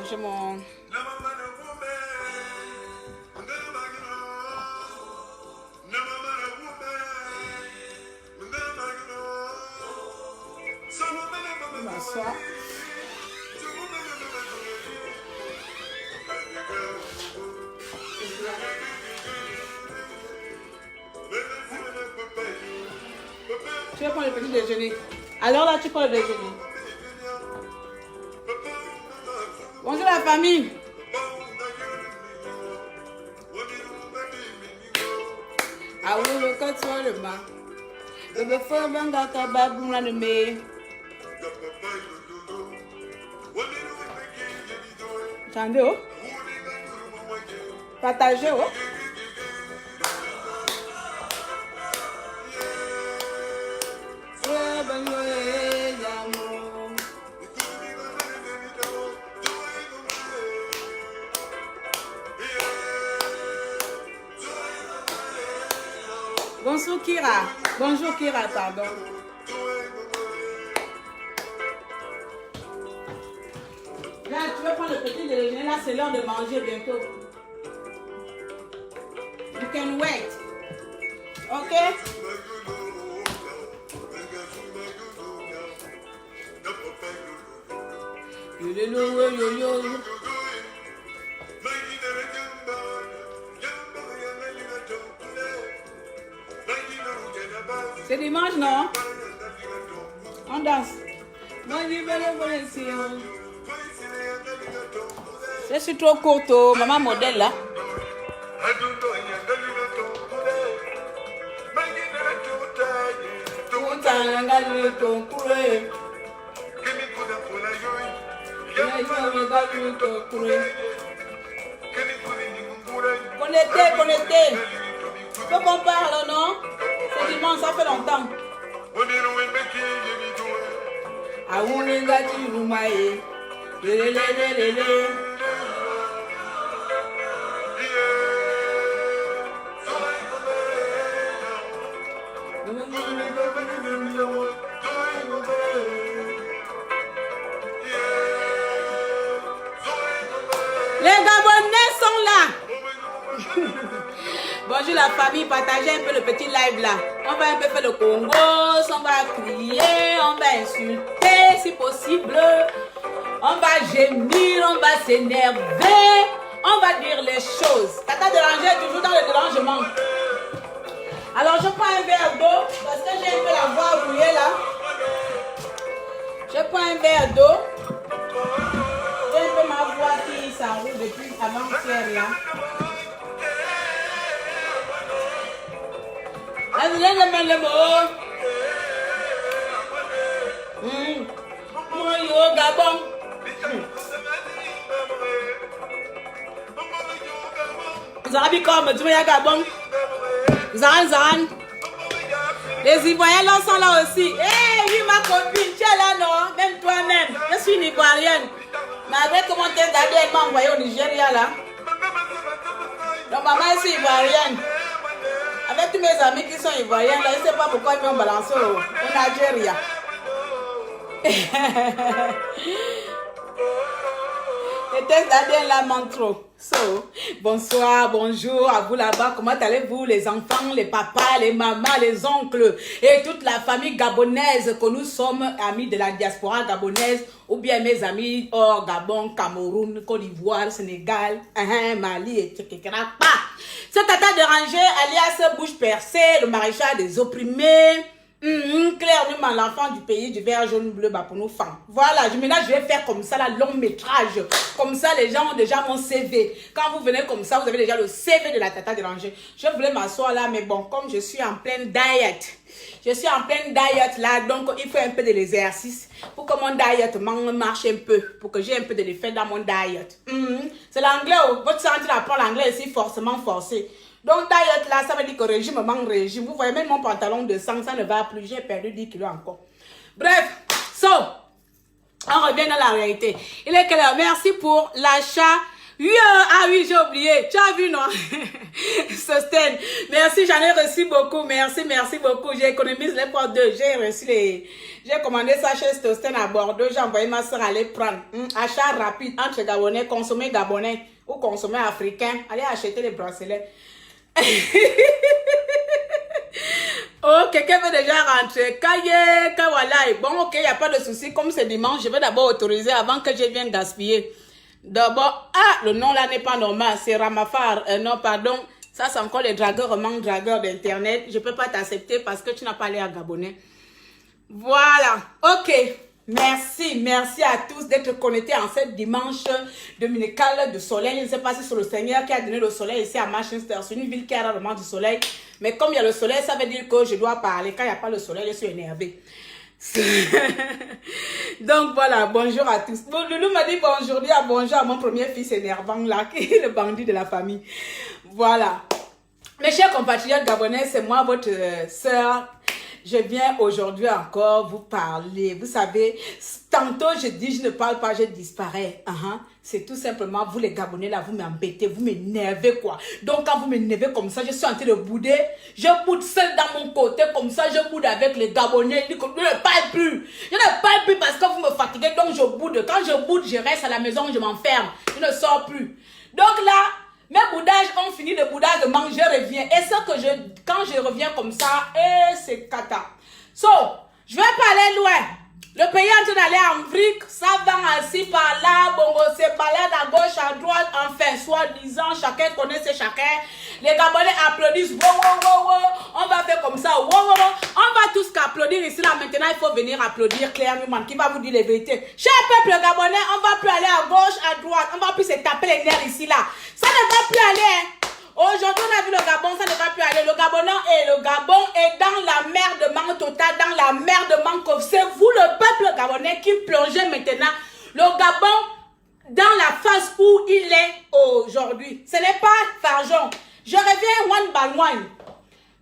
manger mon... Je m'assois. Tu vas prendre le petit déjeuner. Alors là, tu prends le déjeuner. Bonjour la famille. Ah oui, le code soit le bas. Le befeu banga kababou la nemé. Attendez, oh. Partagez, oh. Bonjour Kira. Bonjour Kira, pardon. Là, tu vas prendre le petit déjeuner. Là, c'est l'heure de manger bientôt. You can wait. Ok? Yo. C'est dimanche, non? On danse. Je suis trop courte, maman modèle là. Connectez. Faut qu'on parle, non? C'est dimanche, ça fait longtemps. Les Gabonais sont là. Bonjour la famille, partagez un peu le petit live là. On va un peu faire le Congo, on va crier, on va insulter si possible. On va gémir, on va s'énerver, on va dire les choses. Tata Déranger est toujours dans le dérangement. Alors je prends un verre d'eau parce que j'ai un peu la voix brouillée là. Je prends un verre d'eau. J'ai un peu ma voix qui s'enroule depuis avant-hier là. Moi Gabon. Zarabi comme tu vois Gabon. Zan. Les Ivoiriens là sont là aussi. Hey, oui ma copine, tu es là non? Même toi-même. Je suis une Ivoirienne. Mais avec comment t'es d'aller, elle m'a envoyé au Nigeria là. Donc maman je suis Ivoirienne. Avec tous mes amis qui sont Ivoiriens là, je ne sais pas pourquoi ils m'ont balancé au Nigeria. Les tests d'ADN là mentent trop. So, bonsoir, bonjour à vous là-bas. Comment allez-vous les enfants, les papas, les mamans, les oncles et toute la famille gabonaise que nous sommes, amis de la diaspora gabonaise ou bien mes amis hors Gabon, Cameroun, Côte d'Ivoire, Sénégal, Mali, etc. C'est Tata Déranger, alias Bouche Percée, le maréchal des opprimés. Claire Newman, l'enfant du pays du vert jaune bleu pour nos femmes. Voilà, maintenant je vais faire comme ça, la long métrage. Comme ça, les gens ont déjà mon CV. Quand vous venez comme ça, vous avez déjà le CV de la Tata Déranger. Je voulais m'asseoir là, mais bon, comme je suis en pleine diet. Je suis en pleine diet là, donc il faut un peu de l'exercice pour que mon diet marche un peu, pour que j'ai un peu de l'effet dans mon diet. C'est l'anglais, votre santé apprend l'anglais ici forcément forcé. Donc diet là, ça veut dire que régime manque régime. Vous voyez même mon pantalon de sang, ça ne va plus. J'ai perdu 10 kilos encore. Bref, on revient dans la réalité. Il est quelle heure? Merci pour l'achat Oui, ah oui, j'ai oublié. Tu as vu, non? Sosten. Merci, j'en ai reçu beaucoup. Merci, merci beaucoup. J'ai économisé les poids 2. J'ai commandé ça chez Sosten à Bordeaux. J'ai envoyé ma soeur aller prendre. Achat rapide entre Gabonais, consommer Gabonais ou consommer africain. Allez acheter les bracelets. Oh, quelqu'un veut déjà rentrer. Kaye, Kawala. Bon, ok, il n'y a pas de souci. Comme c'est dimanche, je vais d'abord autoriser avant que je vienne gaspiller. D'abord, le nom là n'est pas normal. C'est Ramafar. Non, pardon. Ça, c'est encore les dragueurs, manque dragueurs d'Internet. Je ne peux pas t'accepter parce que tu n'as pas l'air à Gabonais. Voilà. Ok. Merci. Merci à tous d'être connectés en cette dimanche dominical de soleil. Je ne sais pas si c'est le Seigneur qui a donné le soleil ici à Manchester. C'est une ville qui a rarement du soleil. Mais comme il y a le soleil, ça veut dire que je dois parler. Quand il n'y a pas le soleil, je suis énervée. Donc voilà, bonjour à tous. Bon, Loulou m'a dit bonjour, bonjour à mon premier fils énervant là, qui est le bandit de la famille. Voilà. Mes chers compatriotes gabonais, c'est moi, votre sœur. Je viens aujourd'hui encore vous parler. Vous savez, tantôt je dis je ne parle pas, je disparais. C'est tout simplement, vous les Gabonais là, vous m'embêtez, vous m'énervez quoi. Donc quand vous m'énervez comme ça, je suis en train de bouder. Je boude seul dans mon côté comme ça, je boude avec les Gabonais. Je ne parle plus. Je ne parle plus parce que vous me fatiguez, donc je boude. Quand je boude, je reste à la maison, je m'enferme. Je ne sors plus. Donc là, mes boudages ont fini de boudage de manger, je reviens. Et ce que quand je reviens comme ça, c'est cata. So, je vais pas aller loin. Le pays est en train d'aller en vric, ça va ainsi par là, bongo se balade à gauche, à droite, enfin, soi-disant, chacun connaît ses chacun. Les Gabonais applaudissent, wow, wow, wow, wow. On va faire comme ça, wow, wow, wow. On va tous qu'applaudir ici, là, maintenant, il faut venir applaudir Claire Newman, qui va vous dire les vérités. Cher peuple gabonais, on va plus aller à gauche, à droite, on va plus se taper les nerfs ici, là. Ça ne va plus aller, hein. Aujourd'hui, on a vu le Gabon, ça ne va plus aller. Le Gabon est dans la mer de manque totale, dans la mer de manque. C'est vous, le peuple gabonais, qui plongez maintenant le Gabon dans la phase où il est aujourd'hui. Ce n'est pas Farjon. Je reviens one by one.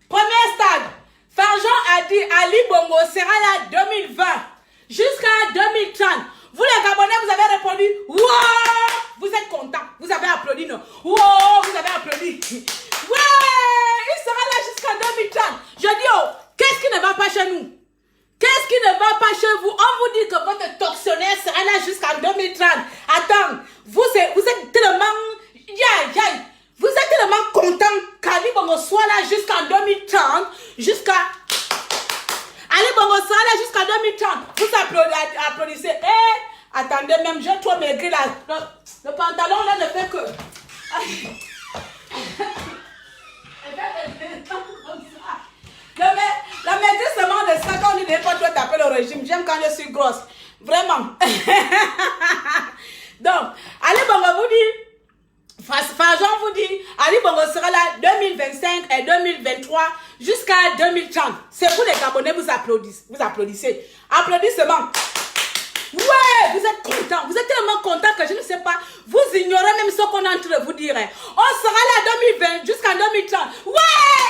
Premier stade. Farjon a dit Ali Bongo sera là 2020 jusqu'à 2030. Vous les Gabonais, vous avez répondu wow! Vous êtes contents. Vous avez applaudi, non? Wow! Vous avez applaudi. Ouais! Il sera là jusqu'à 2030. Je dis, oh, qu'est-ce qui ne va pas chez nous? Qu'est-ce qui ne va pas chez vous? On vous dit que votre tortionnaire sera là jusqu'à 2030. Attends, vous êtes tellement... Vous êtes tellement content qu'Ali Bongo soit là jusqu'en 2030, Ali Bongo sera là jusqu'à 2030. Vous applaudissez. Attendez, même j'ai trop maigri là. Le pantalon là ne fait que... La maigrissement de ça, quand on dit pas trop taper le régime, j'aime quand je suis grosse. Vraiment. Donc, Ali Bongo vous dit, Farjon vous dit, Ali Bongo sera là 2025 et 2023 jusqu'à 2030. C'est vous les Gabonais, vous applaudissez. Applaudissements. Ouais, vous êtes contents. Vous êtes tellement contents que je ne sais pas. Vous ignorez même ce qu'on est en train de vous dire. On sera là en 2020 jusqu'en 2030. Ouais,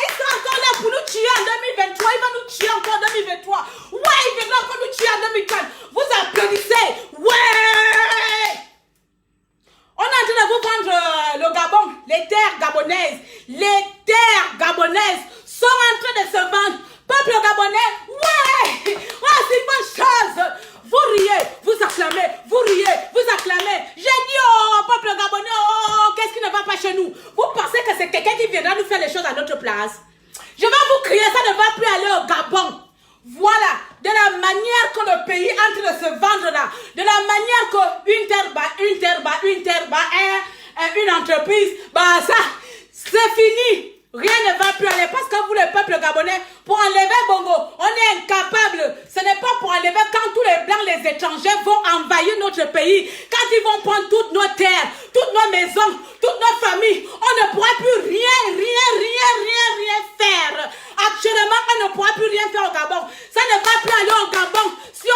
il sera encore là pour nous tuer en 2023. Il va nous tuer encore en 2023. Ouais, il viendra encore nous tuer en 2030. Vous applaudissez. Ouais. On est en train de vous vendre le Gabon, les terres gabonaises. Les terres gabonaises sont en train de se vendre. Peuple gabonais, ouais, c'est une bonne chose. Vous riez, vous acclamez, vous riez, vous acclamez. J'ai dit, oh, peuple gabonais, oh, qu'est-ce qui ne va pas chez nous? Vous pensez que c'est quelqu'un qui viendra nous faire les choses à notre place? Je vais vous crier, ça ne va plus aller au Gabon. Voilà, de la manière que le pays est en train de se vendre là, de la manière que une entreprise, bah ça, c'est fini. Rien ne va plus aller parce que vous, le peuple gabonais, pour enlever Bongo, on est incapable. Ce n'est pas pour enlever quand tous les blancs, les étrangers vont envahir notre pays. Quand ils vont prendre toutes nos terres, toutes nos maisons, toutes nos familles, on ne pourra plus rien faire. Actuellement, on ne pourra plus rien faire au Gabon. Ça ne va plus aller au Gabon. Si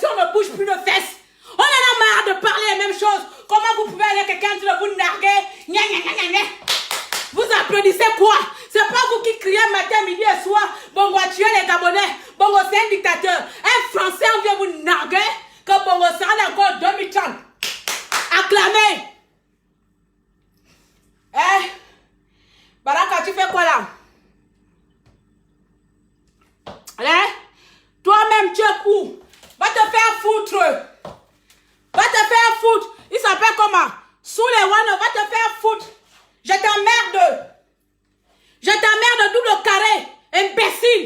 on ne bouge plus de fesses. On en a marre de parler les mêmes choses. Comment vous pouvez aller quelqu'un de vous narguer? Vous applaudissez quoi? C'est pas vous qui criez matin, midi et soir. Bongo a tué les Gabonais. Bongo c'est un dictateur. Un Français, on vient vous narguer que Bongo sera là encore 2030. Acclamez. Eh, Baraka, tu fais quoi là? Eh, toi-même, tu es où? Va te faire foutre. Va te faire foutre. Il s'appelle comment? Sous les Wano, va te faire foutre. Je t'emmerde. Je t'emmerde double carré. Imbécile.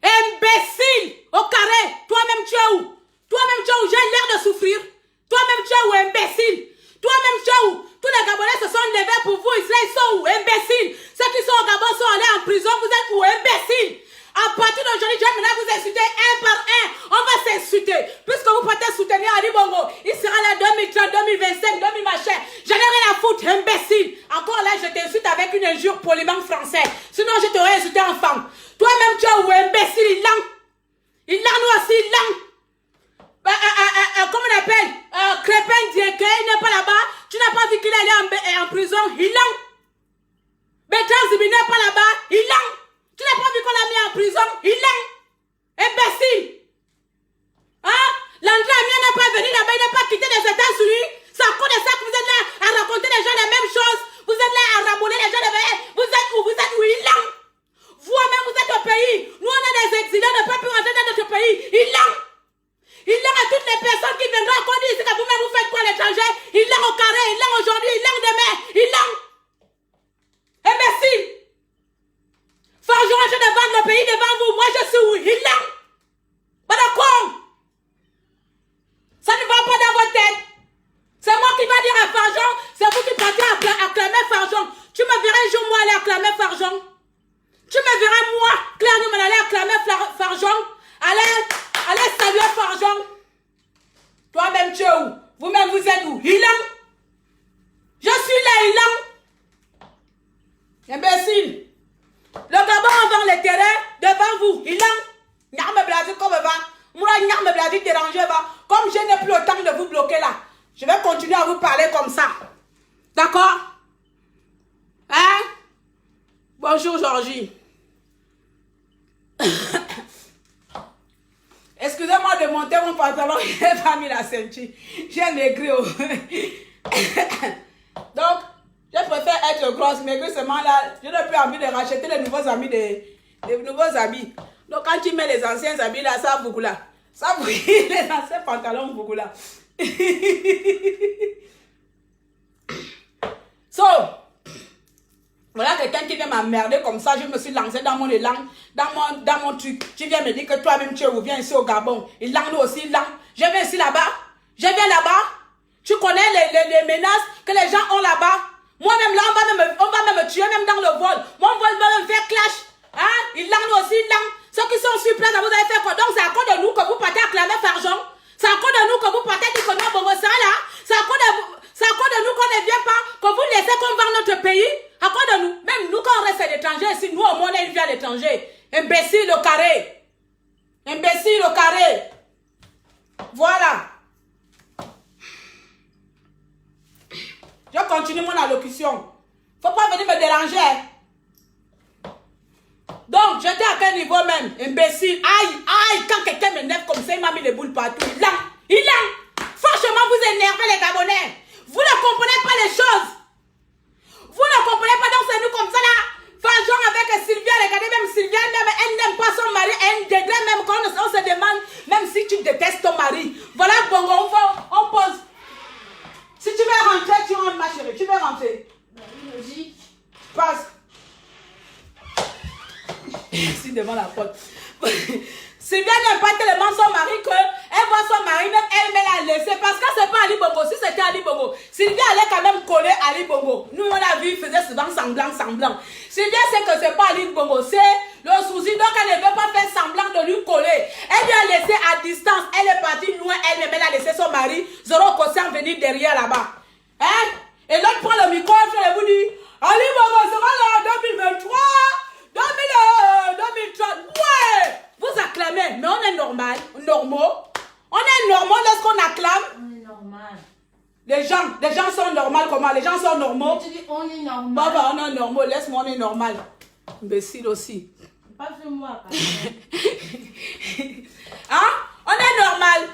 Imbécile. Au carré. Toi-même, tu es où? Toi-même, tu es où? J'ai l'air de souffrir. Toi-même, tu es où? Imbécile. Toi-même, tu es où? Tous les Gabonais se sont levés pour vous. Ils sont où? Imbécile. Ceux qui sont au Gabon sont allés en prison. Vous êtes où? Imbécile. À partir d'aujourd'hui, je vais maintenant vous insulter un par un. On va s'insulter. Puisque vous partez soutenir Ali Bongo, il sera là 2030, 2025, 2000 machin. J'en ai rien à foutre, imbécile. Encore là, je t'insulte avec une injure poliment français. Sinon, je t'aurais insulté en femme. Toi-même, tu es où, imbécile? Il lent. Il lent, nous aussi, il lent. Comment on appelle? Crépin Diéké, il n'est pas là-bas. Tu n'as pas vu qu'il est allé en prison. Il lent. Bertrand Zibi n'est pas là-bas. Il lent. Tu n'as pas vu qu'on l'a mis en prison? Il lent. Imbécile. Hein? L'André Amien n'est pas venu là-bas, il n'est pas quitté les États-Unis. C'est à cause de ça que vous êtes là à raconter les gens les mêmes choses. Vous êtes là à ramonner les gens les mêmes. Vous êtes où? Vous êtes où? Il lent. Vous-même, vous êtes au pays. Nous, on est des exilés, on ne peut plus rentrer dans notre pays. Il lent. Il lent à toutes les personnes qui viendront qu'on dise que vous-même, vous faites quoi à l'étranger? Il lent au carré, il lent aujourd'hui, il lent demain. Il lent. Imbécile. Fargeon en train de vendre le pays devant vous. Moi, je suis où? Il lent. Madame con. Ça ne va pas dans votre tête. C'est moi qui vais dire à Fargeon. C'est vous qui partez à acclamer Fargeon. Tu me verras un jour, moi, aller acclamer Fargeon. Tu me verras, moi, Claire Newman, aller acclamer Fargeon. Allez saluer Fargeon. Toi-même, tu es où? Vous-même, vous êtes où? Il lent. Je suis là, il lent. Imbécile. Le Gabon vend les terrains devant vous. Il lent. Nyarme bladi comme va. Moi, nyarme bladi dérangé va. Comme je n'ai plus le temps de vous bloquer là, je vais continuer à vous parler comme ça. D'accord? Hein? Bonjour, Georgie. Excusez-moi de monter mon pantalon. Je n'ai pas mis la ceinture. J'ai maigri. Donc, je préfère être grosse, maigrir seulement là. Je n'ai plus envie de racheter les nouveaux amis. Les nouveaux habits. Donc, quand tu mets les anciens habits là, ça beaucoup là. Ça beaucoup. Les anciens pantalons beaucoup là. So, voilà quelqu'un qui vient m'emmerder comme ça. Je me suis lancé dans mon élan, dans mon truc. Tu viens me dire que toi-même tu reviens ici au Gabon. Il lance nous aussi, il lance. Je viens ici là-bas. Je viens là-bas. Tu connais les menaces que les gens ont là-bas. Moi-même là, on va même me tuer, même dans le vol. Mon vol va me faire clash. Hein? Il lance nous aussi, il lance. Ceux qui sont sur place, vous avez fait quoi? Donc c'est à cause de nous que vous partez acclamer Fargeon. C'est à cause de nous que vous partez dire que non, bon, ça là. C'est à cause de nous qu'on ne vient pas, que vous laissez qu'on vende notre pays. À cause de nous. Même nous, quand on reste à l'étranger, si nous, au moins, on vient à l'étranger. Imbécile au carré. Imbécile au carré. Voilà. Je continue mon allocution. Faut pas venir me déranger. Donc, j'étais à quel niveau même? Imbécile. Aïe, quand quelqu'un m'énerve comme ça, il m'a mis les boules partout. Il l'a. Franchement, vous énervez les Gabonais. Vous ne comprenez pas les choses. Vous ne comprenez pas, donc c'est nous comme ça là. Fargeon avec Sylvia, regardez même Sylvia, elle n'aime pas son mari, elle dégrade même quand on se demande, même si tu détestes ton mari. Voilà, Bongo, on pose. Si tu veux rentrer, tu rentres ma chérie, tu veux rentrer. Logique. Passe. Si devant la porte. Sylvia n'aime pas tellement son mari qu'elle voit son mari, même elle l'a laissé. Parce que c'est pas Ali Bongo. Si c'était Ali Bongo, Sylvia allait quand même coller Ali Bongo. Nous, on a vu, il faisait souvent semblant. Sylvia sait que c'est pas Ali Bongo, c'est le souci. Donc, elle ne veut pas faire semblant de lui coller. Elle lui a laissé à distance. Elle est partie loin. Elle a laissé son mari, Zoro Kossian, venir derrière là-bas. Hein? Et l'autre prend le micro et vous dit Ali Bongo sera là en 2023, 2030. Ouais! Vous acclamez, mais on est normaux. On est normaux lorsqu'on acclame. On est normal. Les gens sont normaux comment? Les gens sont normaux. Tu dis on est normal. Bah, on est normaux, laisse-moi, on est normal. Imbécile aussi. Pas sur moi. Hein? On est normal.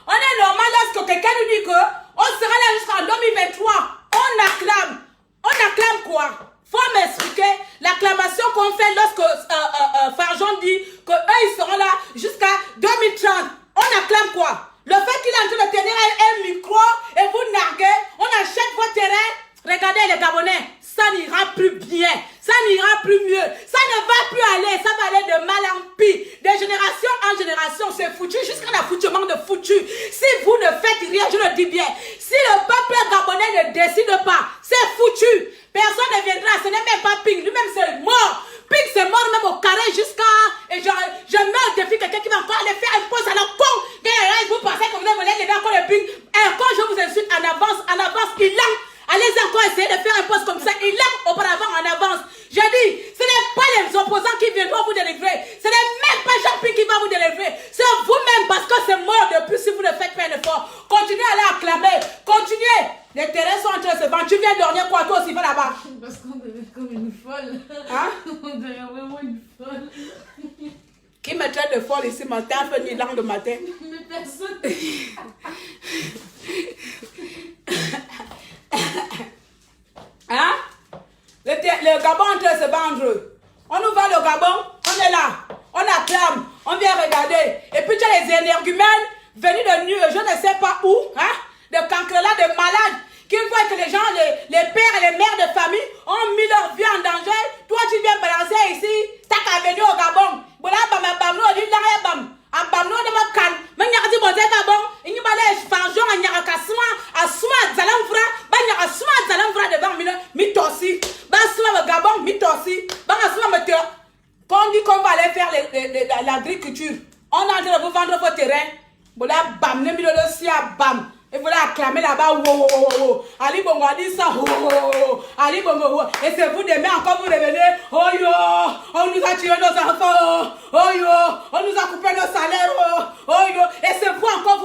On est normal lorsque quelqu'un nous dit que on sera là jusqu'en 2023. On acclame. On acclame quoi? bien, je le dis bien. Si le peuple gabonais ne décide pas, c'est foutu. Personne ne viendra, ce n'est même pas Ping, lui-même c'est mort. Ping c'est mort même au carré jusqu'à... Et je mets au défi quelqu'un qui va encore aller faire une pause à la con. Vous pensez que vous allez lever encore le Ping. Et quand je vous insulte en avance, il l'a. Allez encore essayer de faire un poste comme ça. Il l'a auparavant en avance. Je dis, ce n'est pas les opposants qui viendront vous délivrer. Ce n'est même pas Jean-Pierre qui va vous délivrer. C'est vous-même parce que c'est mort depuis si vous ne faites pas d'effort. Continuez à aller acclamer. Continuez. Les terrains sont en train de se vendre. Tu viens dormir quoi toi aussi, va là-bas. Parce qu'on devait comme une folle. Hein? On devait vraiment une folle. Qui me traite de folle ici, mon temps fait 1000 ans le matin. Mais personne. Hein? Le Gabon est en train de se vendre. On nous vend le Gabon, on est là, on acclame, on vient regarder. Et puis tu as les énergumènes venus de nuit, je ne sais pas où, hein? De cancrelats, de malades, qui voient que les gens, les pères et les mères de famille ont mis leur vie en danger. Toi tu viens balancer ici, t'as qu'à venir au Gabon. Voilà, bam, on dit là, bam. Abamno de ma kan, mais n'y a dit bon Gabon, il n'y a pas les farjons, il n'y a qu'à souma, zalamfra, banya souma, zalamfra devant mitossi, bassouma le Gabon, mitossi, bassouma me te. Quand on dit qu'on va aller faire l'agriculture, on est en train de vous vendre vos terrains, voilà, bam, ne mille le sia, bam. Et voilà, acclamer là-bas, wow. Ali Bongo a dit ça, Ali Bongo, et c'est vous demain encore vous revenez, oh yo, on nous a tué nos enfants, oh yo, on nous a coupé nos salaires, oh yo, et c'est vous encore,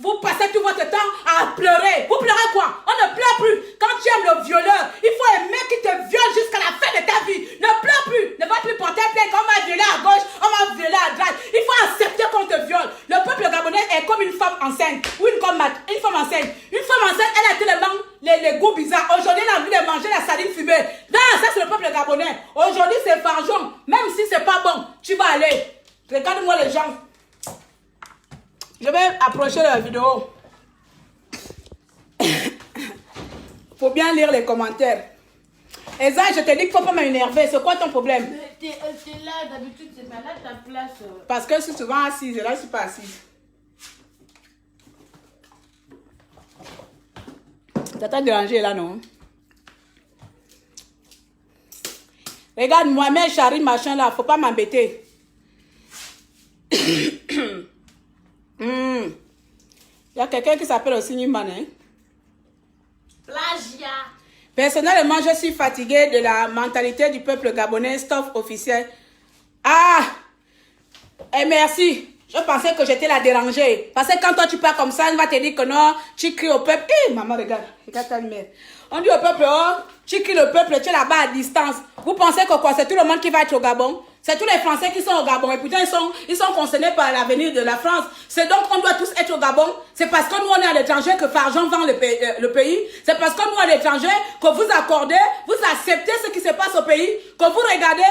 vous passez tout votre temps à pleurer. Vous pleurez quoi? On ne pleure plus. Quand tu aimes le violeur, il faut aimer qui te viole jusqu'à la fin de ta vie. Ne pleure plus, ne va plus porter plainte, on m'a violé à gauche, on m'a violé à droite. Il faut accepter qu'on te viole. Le peuple gabonais est comme une femme enceinte, ou une femme enceinte. Une femme enceinte, elle a tellement les goûts bizarres. Aujourd'hui, elle a envie de manger la saline fumée. Non, ça c'est le peuple gabonais. Aujourd'hui, c'est farjon. Même si c'est pas bon, tu vas aller. Regarde-moi les gens. Je vais approcher la vidéo. Faut bien lire les commentaires. Eza, je te dis qu'il ne faut pas m'énerver. C'est quoi ton problème? T'es là, d'habitude, c'est pas là ta place. Parce que je suis souvent assise. Et là, je ne suis pas assise. Ça t'a dérangé là, non? Regarde, moi-même, Charlie, machin là, faut pas m'embêter. Il y a quelqu'un qui s'appelle aussi Newman, hein? Plagia. Personnellement, je suis fatiguée de la mentalité du peuple gabonais, stuff officiel. Ah! Et merci. Je pensais que j'étais la dérangée. Parce que quand toi tu parles comme ça, on va te dire que non, tu cries au peuple. Hé, maman, regarde ta mère. On dit au peuple, oh, tu cries le peuple, tu es là-bas à distance. Vous pensez que quoi, c'est tout le monde qui va être au Gabon? C'est tous les Français qui sont au Gabon. Et pourtant, ils sont concernés par l'avenir de la France. C'est donc qu'on doit tous être au Gabon. C'est parce que nous, on est à l'étranger que Farjon vend le pays. C'est parce que nous, à l'étranger, que vous accordez, vous acceptez ce qui se passe au pays, que vous regardez.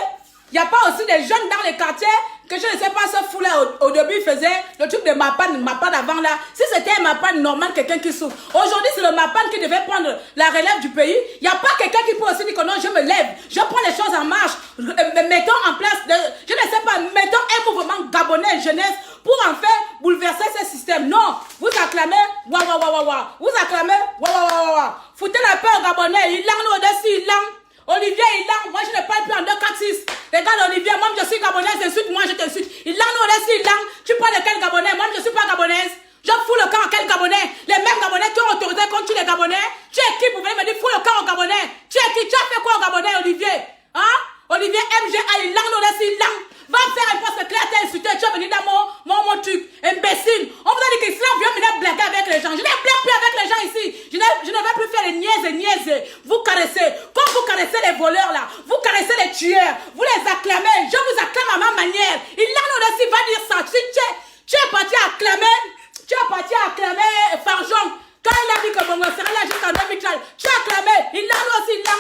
Il n'y a pas aussi des jeunes dans les quartiers que je ne sais pas, ce fou-là, au début, faisait le truc de Mapan avant là. Si c'était un Mapan normal, quelqu'un qui souffre. Aujourd'hui, c'est le Mapan qui devait prendre la relève du pays. Il n'y a pas quelqu'un qui peut aussi dire que non, je me lève, je prends les choses en marche. Mettons en place, je ne sais pas, mettons un mouvement gabonais jeunesse pour en fait bouleverser ce système. Non, vous acclamez, waouh. Vous acclamez, waouh. Foutez la paix aux Gabonais, il l'a au-dessus, il l'a. Olivier, il l'a. Moi, je ne parle plus en 2, 4, 6. Regarde, Olivier, moi, je suis gabonaise, t'insulte, moi, je t'insulte. Il l'a, nous, aussi, il l'a. Tu parles de quel Gabonais? Moi, je ne suis pas gabonaise. Je fous le camp à quel Gabonais? Les mêmes Gabonais qui ont autorisé contre les Gabonais. Tu es qui pour venir me dire fous le camp au Gabonais? Tu es qui? Tu as fait quoi au Gabonais, Olivier? Hein? Olivier, MGA, il l'a, nous, aussi, il l'a. Va faire un poste clair, t'es insulté, tu es venu dans mon truc. Imbécile. On vous a dit qu'Islam vient venir blaguer avec les gens. Je ne blague plus avec les gens ici. Je ne vais plus faire les niaises. Vous caressez. Comme vous caressez les voleurs là, vous caressez les tueurs, vous les acclamez. Je vous acclame à ma manière. Il l'a nous aussi, va dire ça. Tu es parti acclamer Farjon. Quand il a dit que Bongo sera là jusqu'en 2030, tu as acclamé. Il l'a nous aussi, il l'a.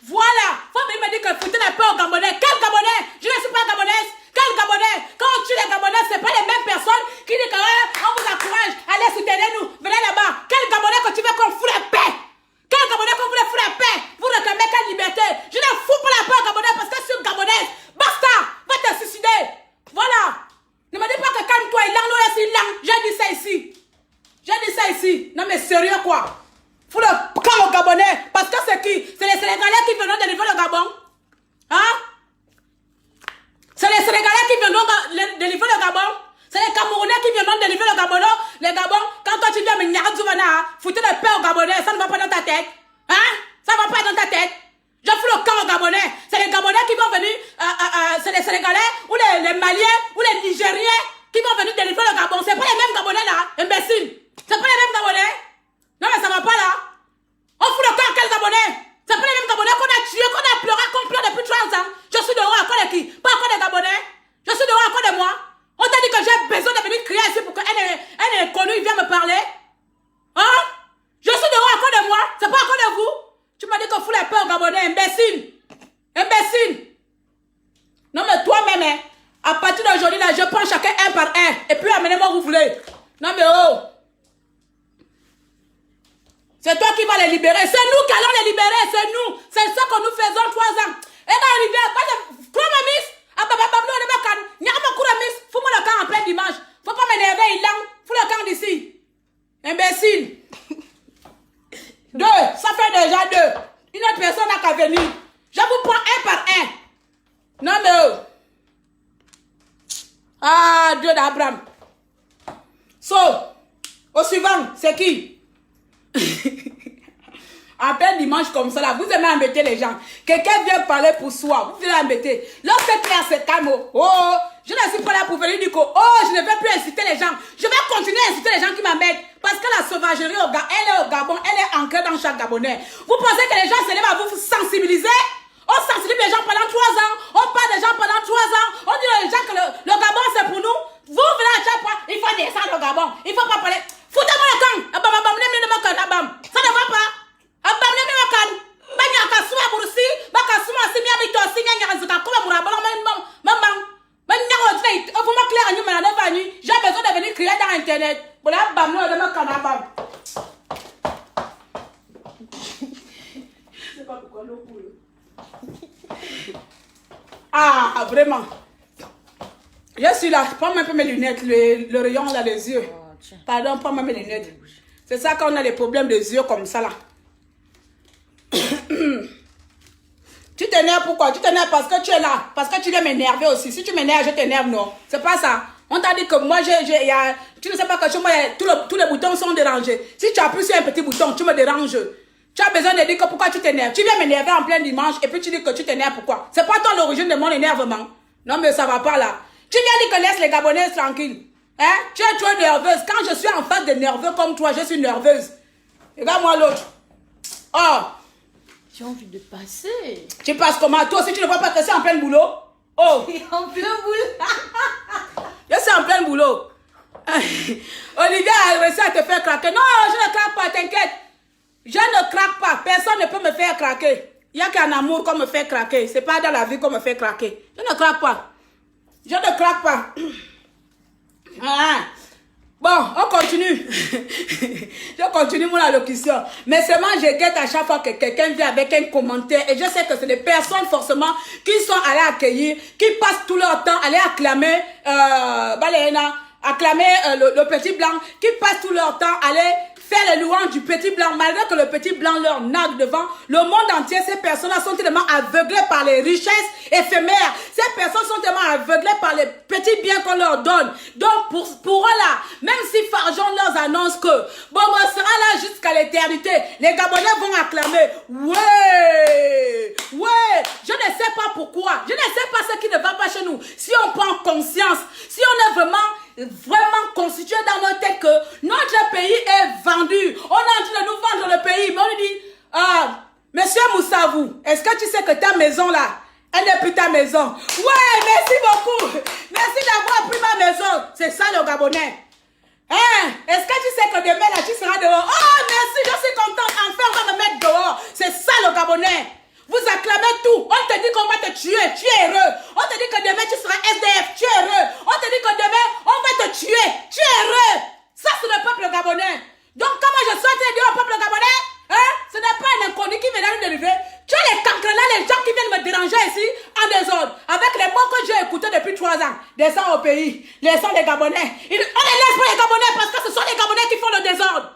Voilà. Faut venir me dire que foutez la peur aux Gabonais. Quel Gabonais? Je ne suis pas gabonaise. Quel Gabonais? Quand on tue les Gabonais, ce n'est pas les mêmes personnes qui disent qu'on vous encourage. Allez, soutenez-nous. Venez là-bas. Quel Gabonais que tu veux qu'on fout la paix? Quel Gabonais qu'on voulait foutre la paix? Vous réclamez quelle liberté? Je ne fous pas la paix aux Gabonais parce que je suis gabonaise. Basta. Va te suicider. Voilà. Ne me dis pas que calme-toi. Il l'a, nous, il l'a. J'ai dit ça ici. J'ai dit ça ici. Non mais sérieux quoi. Faut le camp au Gabonais. Parce que c'est qui? C'est les Sénégalais qui viendront délivrer le Gabon. Hein? C'est les Sénégalais qui viendront délivrer le Gabon. C'est les Camerounais qui viendront délivrer le Gabon. Le Gabon, quand toi tu viens me nyaradzuvana, foutre le paix au Gabonais, ça ne va pas dans ta tête. Hein? Ça ne va pas dans ta tête. Je fous le camp au Gabonais. C'est les Gabonais qui vont venir, c'est les Sénégalais, ou les Maliens, ou les Nigériens qui vont venir délivrer le Gabon. C'est pas les mêmes Gabonais là, imbécile. C'est pas les mêmes Gabonais. Non mais ça va pas là. On fout le camp à quel Gabonais? C'est pas les mêmes Gabonais qu'on a tués, qu'on a pleuré, qu'on pleure depuis 3 ans. Je suis dehors à quoi de qui? Pas encore des Gabonais. Je suis dehors à quoi de moi? On t'a dit que j'ai besoin de venir crier ici pour qu'elle est connue, il vient me parler. Hein? Je suis dehors à quoi de moi? C'est pas à quoi de vous? Tu m'as dit qu'on fout la paix aux Gabonais, imbécile. Imbécile. Non mais toi-même, hein, à partir d'aujourd'hui, là, je prends chacun un par un. Et puis amenez-moi où vous voulez. Non mais oh. C'est toi qui vas les libérer. C'est nous qui allons les libérer. C'est nous. C'est ça que nous faisons 3 ans. Et dans l'hiver, quoi ma miss? Ah bah fous-moi le camp en plein dimanche. Faut pas m'énerver, il l'a. Fous le camp d'ici. Imbécile. 2. Ça fait déjà 2. Une autre personne n'a qu'à venir. Je vous prends un par un. Non mais oh. Ah, Dieu d'Abraham. So, au suivant, c'est qui? En plein dimanche comme ça là, vous aimez embêter les gens. Quelqu'un vient parler pour soi, vous allez embêter. Lorsque Claire se calme, oh, je ne suis pas là pour venir dire que, oh, je ne vais plus inciter les gens. Je vais continuer à inciter les gens qui m'embêtent. Parce que la sauvagerie, elle est au Gabon, elle est ancrée dans chaque Gabonais. Vous pensez que les gens se lèvent à vous sensibiliser? On sensibilise les gens pendant 3 ans, on parle des gens pendant 3 ans, on dit aux gens que le Gabon c'est pour nous. Vous venez à chaque fois, il faut descendre au Gabon, il faut pas parler. Foutez-moi le camp, ça ne va pas. J'ai besoin de venir crier dans internet. Je sais pas pourquoi l'eau coule. Ah, vraiment. Je suis là. Prends-moi un peu mes lunettes, le rayon là, les yeux. Pardon, prends-moi mes lunettes. C'est ça quand on a des problèmes des yeux comme ça là. Tu t'énerves pourquoi? Tu t'énerves parce que tu es là. Parce que tu viens m'énerver aussi. Si tu m'énerves, je t'énerve, non. C'est pas ça. On t'a dit que moi, tu ne sais pas que chez moi, tous les boutons sont dérangés. Si tu appuies sur un petit bouton, tu me déranges. Tu as besoin de dire que pourquoi tu t'énerves. Tu viens m'énerver en plein dimanche et puis tu dis que tu t'énerves pourquoi? C'est pas toi l'origine de mon énervement. Non, mais ça va pas là. Tu viens dire que laisse les Gabonais tranquilles. Hein? Tu es trop nerveuse. Quand je suis en face de nerveux comme toi, je suis nerveuse. Regarde-moi l'autre. Oh. J'ai envie de passer. Tu passes comment? Toi aussi, tu ne vois pas que c'est en plein boulot? Oh. En plein boulot. Je suis en plein boulot. Olivier a réussi à te faire craquer. Non, je ne craque pas, t'inquiète. Je ne craque pas. Personne ne peut me faire craquer. Il n'y a qu'un amour qu'on me fait craquer. Ce n'est pas dans la vie qu'on me fait craquer. Je ne craque pas. Je ne craque pas. Ah. Bon, on continue. Je continue mon allocution. Mais seulement je guette à chaque fois que quelqu'un vient avec un commentaire. Et je sais que c'est des personnes forcément qui sont allées accueillir, qui passent tout leur temps à aller acclamer le petit blanc, qui passent tout leur temps à aller faire les louanges du petit blanc, malgré que le petit blanc leur nargue devant le monde entier. Ces personnes-là sont tellement aveuglées par les richesses éphémères. Ces personnes sont tellement aveuglées par les petits biens qu'on leur donne. Donc, pour eux là, même si Farjon leur annonce que, bon, on sera là jusqu'à l'éternité, les Gabonais vont acclamer, ouais, je ne sais pas pourquoi, je ne sais pas ce qui ne va pas chez nous. Si on prend conscience, si on est vraiment constitué dans notre tête que notre pays est vendu. On est en train de nous vendre le pays. Mais on lui dit, monsieur Moussavou, est-ce que tu sais que ta maison là, elle n'est plus ta maison? Ouais, merci beaucoup. Merci d'avoir pris ma maison. C'est ça le Gabonais. Hein? Est-ce que tu sais que demain là, tu seras dehors? Oh, merci, je suis contente. Enfin, on va me mettre dehors. C'est ça le Gabonais. Vous acclamez tout. On te dit qu'on va te tuer. Tu es heureux. On te dit que demain tu seras SDF. Tu es heureux. On te dit que demain on va te tuer. Tu es heureux. Ça c'est le peuple gabonais. Donc comment je suis en train de dire au peuple gabonais, hein? Ce n'est pas un inconnu qui vient nous délivrer. Tu as les cancres là, les gens qui viennent me déranger ici en désordre. Avec les mots que j'ai écoutés depuis 3 ans. Descends au pays. pays. Laissons les Gabonais. On ne laisse pas les Gabonais parce que ce sont les Gabonais qui font le désordre.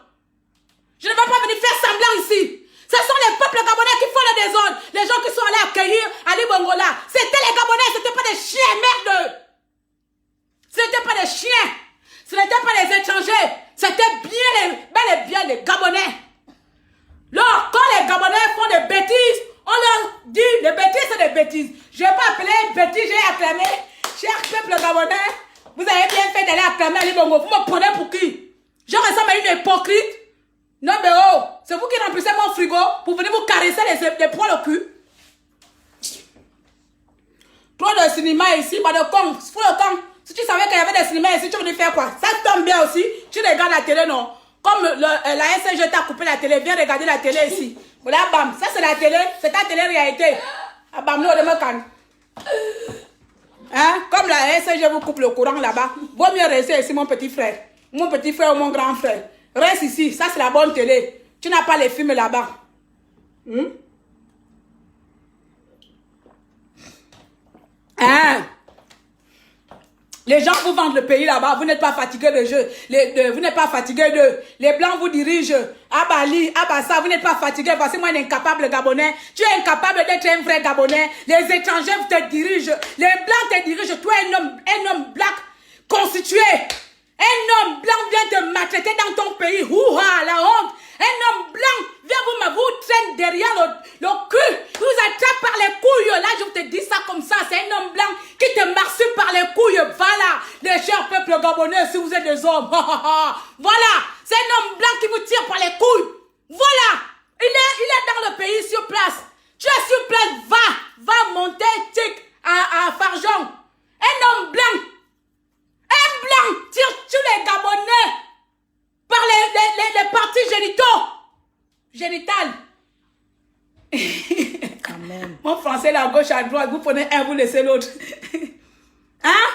Je ne vais pas venir faire semblant ici. Ce sont les peuples gabonais qui font le désordre. Les gens qui sont allés accueillir Ali Bongola. C'était les Gabonais, ce n'étaient pas des chiens, merde. Ce n'étaient pas des chiens. Ce n'étaient pas les étrangers. C'était bel et bien les Gabonais. Alors, quand les Gabonais font des bêtises, on leur dit, les bêtises, c'est des bêtises. Je n'ai pas appelé bêtises, j'ai acclamé. Cher peuple gabonais, vous avez bien fait d'aller acclamer Ali Bongo. Vous me prenez pour qui? Je ressemble à une hypocrite. Non mais oh, c'est vous qui remplissez mon frigo pour venir vous caresser les poils au cul. Trop de cinéma ici, pas de con, fous le camp. Si tu savais qu'il y avait des cinémas ici, tu veux faire quoi? Ça tombe bien aussi, tu regardes la télé, non? Comme la SNG t'a coupé la télé, viens regarder la télé ici. Voilà, bam, ça c'est la télé, c'est ta télé-réalité. Ah bam, nous on me calme. Hein? Comme la SNG vous coupe le courant là-bas, vaut mieux rester ici mon petit frère. Mon petit frère ou mon grand frère. Reste ici, ça c'est la bonne télé. Tu n'as pas les films là-bas. Hein? Les gens vous vendent le pays là-bas, vous n'êtes pas fatigué de jeu. Vous n'êtes pas fatigué de... Les blancs vous dirigent. À Bali, à Bassa, vous n'êtes pas fatigué. Voici moi un incapable Gabonais. Tu es incapable d'être un vrai Gabonais. Les étrangers te dirigent. Les blancs te dirigent. Toi, un homme black constitué. Un homme blanc vient te maltraiter dans ton pays. Ouha, la honte. Un homme blanc vient vous traîne derrière le cul. Il vous attrape par les couilles. Là, je te dis ça comme ça. C'est un homme blanc qui te marsure par les couilles. Voilà, les chers peuples gabonais, si vous êtes des hommes. Voilà, c'est un homme blanc qui vous tire par les couilles. Voilà, il est dans le pays sur place. Tu es sur place, va monter tic à Farjon. Un homme blanc. Un blanc tire sur les Gabonais par les parties génitales. Quand même. Mon français, là, à gauche, à droite, vous prenez un, vous laissez l'autre. Hein?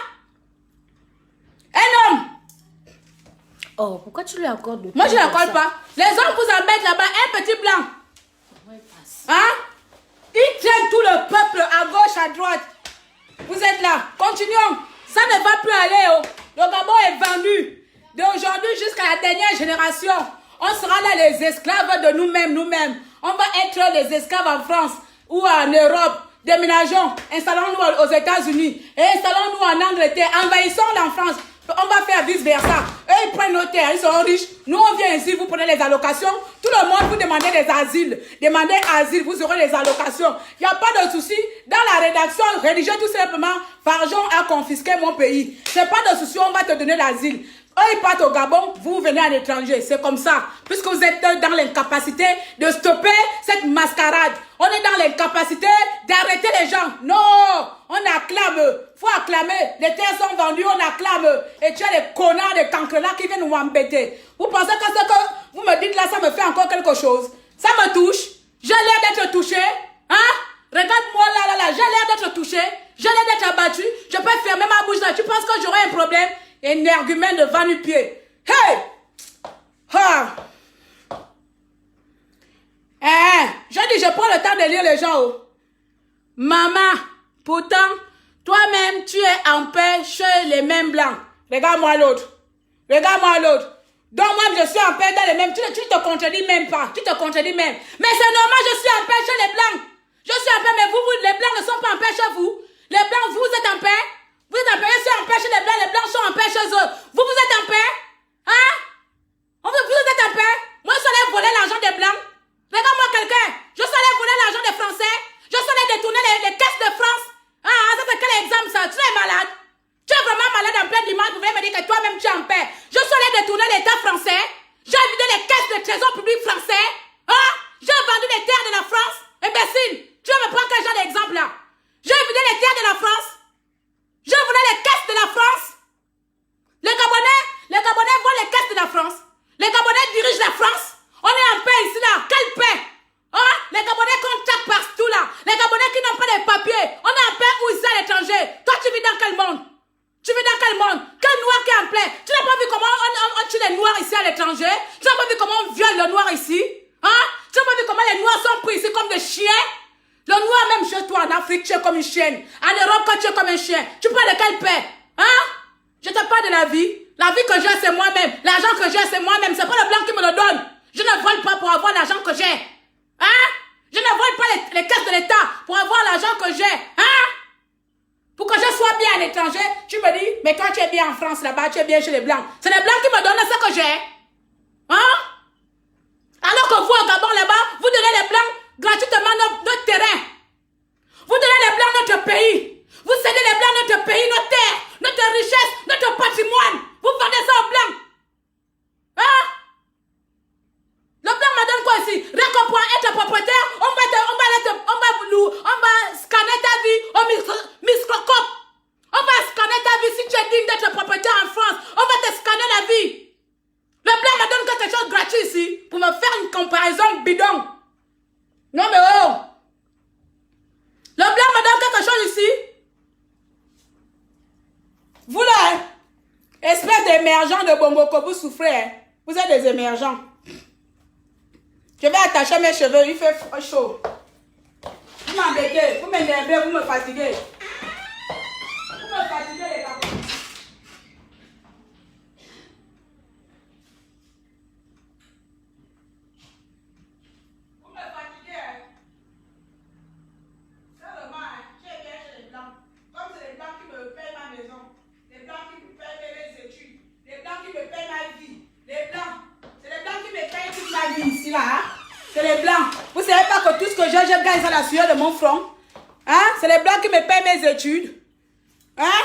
Un homme. Oh, pourquoi tu lui accordes de Moi, je ne temps l'accorde comme pas. Les hommes vous embêtent là-bas, un petit blanc. Ouais, passe. Hein? Ils traînent tout le peuple à gauche, à droite. Vous êtes là. Continuons. Ça ne va plus aller. Oh. Le Gabon est vendu. D'aujourd'hui jusqu'à la dernière génération. On sera là les esclaves de nous-mêmes. On va être les esclaves en France ou en Europe. Déménageons. Installons-nous aux États-Unis. Et installons-nous en Angleterre. Envahissons la France. On va faire vice-versa. Eux, ils prennent nos terres, ils sont riches. Nous, on vient ici, vous prenez les allocations. Tout le monde, vous demandez des asiles. Demandez asile, vous aurez les allocations. Il n'y a pas de souci. Dans la rédaction, rédigez tout simplement, Farjon a confisqué mon pays. C'est pas de souci, on va te donner l'asile. Eux, ils partent au Gabon, vous venez à l'étranger. C'est comme ça. Puisque vous êtes dans l'incapacité de stopper cette mascarade. On est dans l'incapacité d'arrêter les gens. Non, on acclame. Faut acclamer. Les terres sont vendues, on acclame. Et tu as des connards, des cancrelats qui viennent nous embêter. Vous pensez que ce que vous me dites là, ça me fait encore quelque chose? Ça me touche. J'ai l'air d'être touché. Hein? Regarde-moi là. J'ai l'air d'être touché. J'ai l'air d'être abattu. Je peux fermer ma bouche là. Tu penses que j'aurai un problème? Un argument de va-nu-pied. Hey! Ha! Je dis, je prends le temps de lire les gens. Oh. Maman, pourtant, toi-même, tu es en paix chez les mêmes blancs. Regarde-moi l'autre. Regarde-moi l'autre. Donc moi, je suis en paix dans les mêmes. Tu te contredis même pas. Tu te contredis même. Mais c'est normal, je suis en paix chez les blancs. Je suis en paix, mais vous, les blancs ne sont pas en paix chez vous. Les blancs, vous êtes en paix. Vous êtes en paix, je suis en paix chez les blancs sont en paix chez eux. Vous êtes en paix? Hein? Vous êtes en paix? Moi, je suis allé voler l'argent des blancs. Regarde-moi quelqu'un. Je suis allé voler l'argent des Français. Je suis allé détourner les caisses de France. Ah, ça c'est quel exemple ça? Tu es malade. Tu es vraiment malade en plein dimanche. Vous voulez me dire que toi-même tu es en paix. Je suis allé détourner l'État français. J'ai vidé les caisses de trésor public français. Hein? J'ai vendu les terres de la France. Imbécile. Tu vas me prendre quel genre d'exemple là? J'ai vidé les terres de la France. J'ai volé les caisses de la France. Les Gabonais volent les caisses de la France. Les Gabonais dirigent la France. On est en paix ici là. Quelle paix? Hein? Les Gabonais contractent partout là. Les Gabonais qui n'ont pas de papiers. On est en paix ou ici à l'étranger? Toi tu vis dans quel monde? Tu vis dans quel monde? Quel noir qui est en paix? Tu n'as pas vu comment on tue les noirs ici à l'étranger? Tu n'as pas vu comment on viole le noir ici? Hein? Tu n'as pas vu comment les noirs sont pris ici comme des chiens? Le noir même chez toi en Afrique, tu es comme une chienne. En Europe, quand tu es comme un chien, tu parles de quelle paix? Hein? pas de la vie. La vie que j'ai, c'est moi-même. L'argent que j'ai, c'est moi-même. C'est pas le blanc qui me le donne. Je ne vole pas pour avoir l'argent que j'ai. Hein? Je ne vole pas les caisses de l'État pour avoir l'argent que j'ai. Hein? Pour que je sois bien à l'étranger, tu me dis, mais quand tu es bien en France, là-bas, tu es bien chez les Blancs. C'est les Blancs qui me donnent ce que j'ai. Hein? Alors que vous, au Gabon, là-bas, vous donnez les Blancs gratuitement notre terrain. Vous donnez les Blancs notre pays. Vous cédez les Blancs notre pays, nos terres, notre richesse, notre patrimoine. Vous vendez ça aux Blancs. Hein? Le Blanc me donne quoi ici? Rien que pour être propriétaire, on va scanner ta vie au microscope. On va scanner ta vie si tu es digne d'être propriétaire en France. On va te scanner la vie. Le Blanc me donne quelque chose de gratuit ici pour me faire une comparaison bidon. Non mais oh! Le Blanc me donne quelque chose ici. Vous là, hein? Espèce d'émergents de Bomboko, vous souffrez. Hein? Vous êtes des émergents. Je vais attacher mes cheveux, il fait chaud. Vous m'embêtez, vous m'énervez, vous me fatiguez. Vous me fatiguez les gars. Vous me fatiguez. Hein? Seulement, hein, je suis bien chez les Blancs. Comme c'est les Blancs qui me payent ma maison. Les Blancs qui me payent mes études. Les Blancs qui me payent ma vie. Les Blancs. C'est les Blancs qui me payent toute ma vie ici là. Hein? C'est les Blancs. Vous savez pas que tout ce que je gagne sur la sueur de mon front. Hein? C'est les Blancs qui me payent mes études. Hein?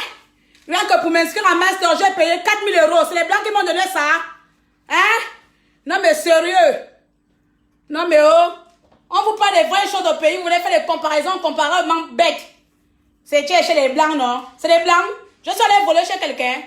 Rien que pour m'inscrire en master, j'ai payé 4 000 €. C'est les Blancs qui m'ont donné ça. Hein? Non mais sérieux. Non mais oh. On vous parle des vraies choses au pays. Vous voulez faire des comparaisons comparément bêtes. C'est chez les Blancs, non? C'est les Blancs. Je suis allé voler chez quelqu'un.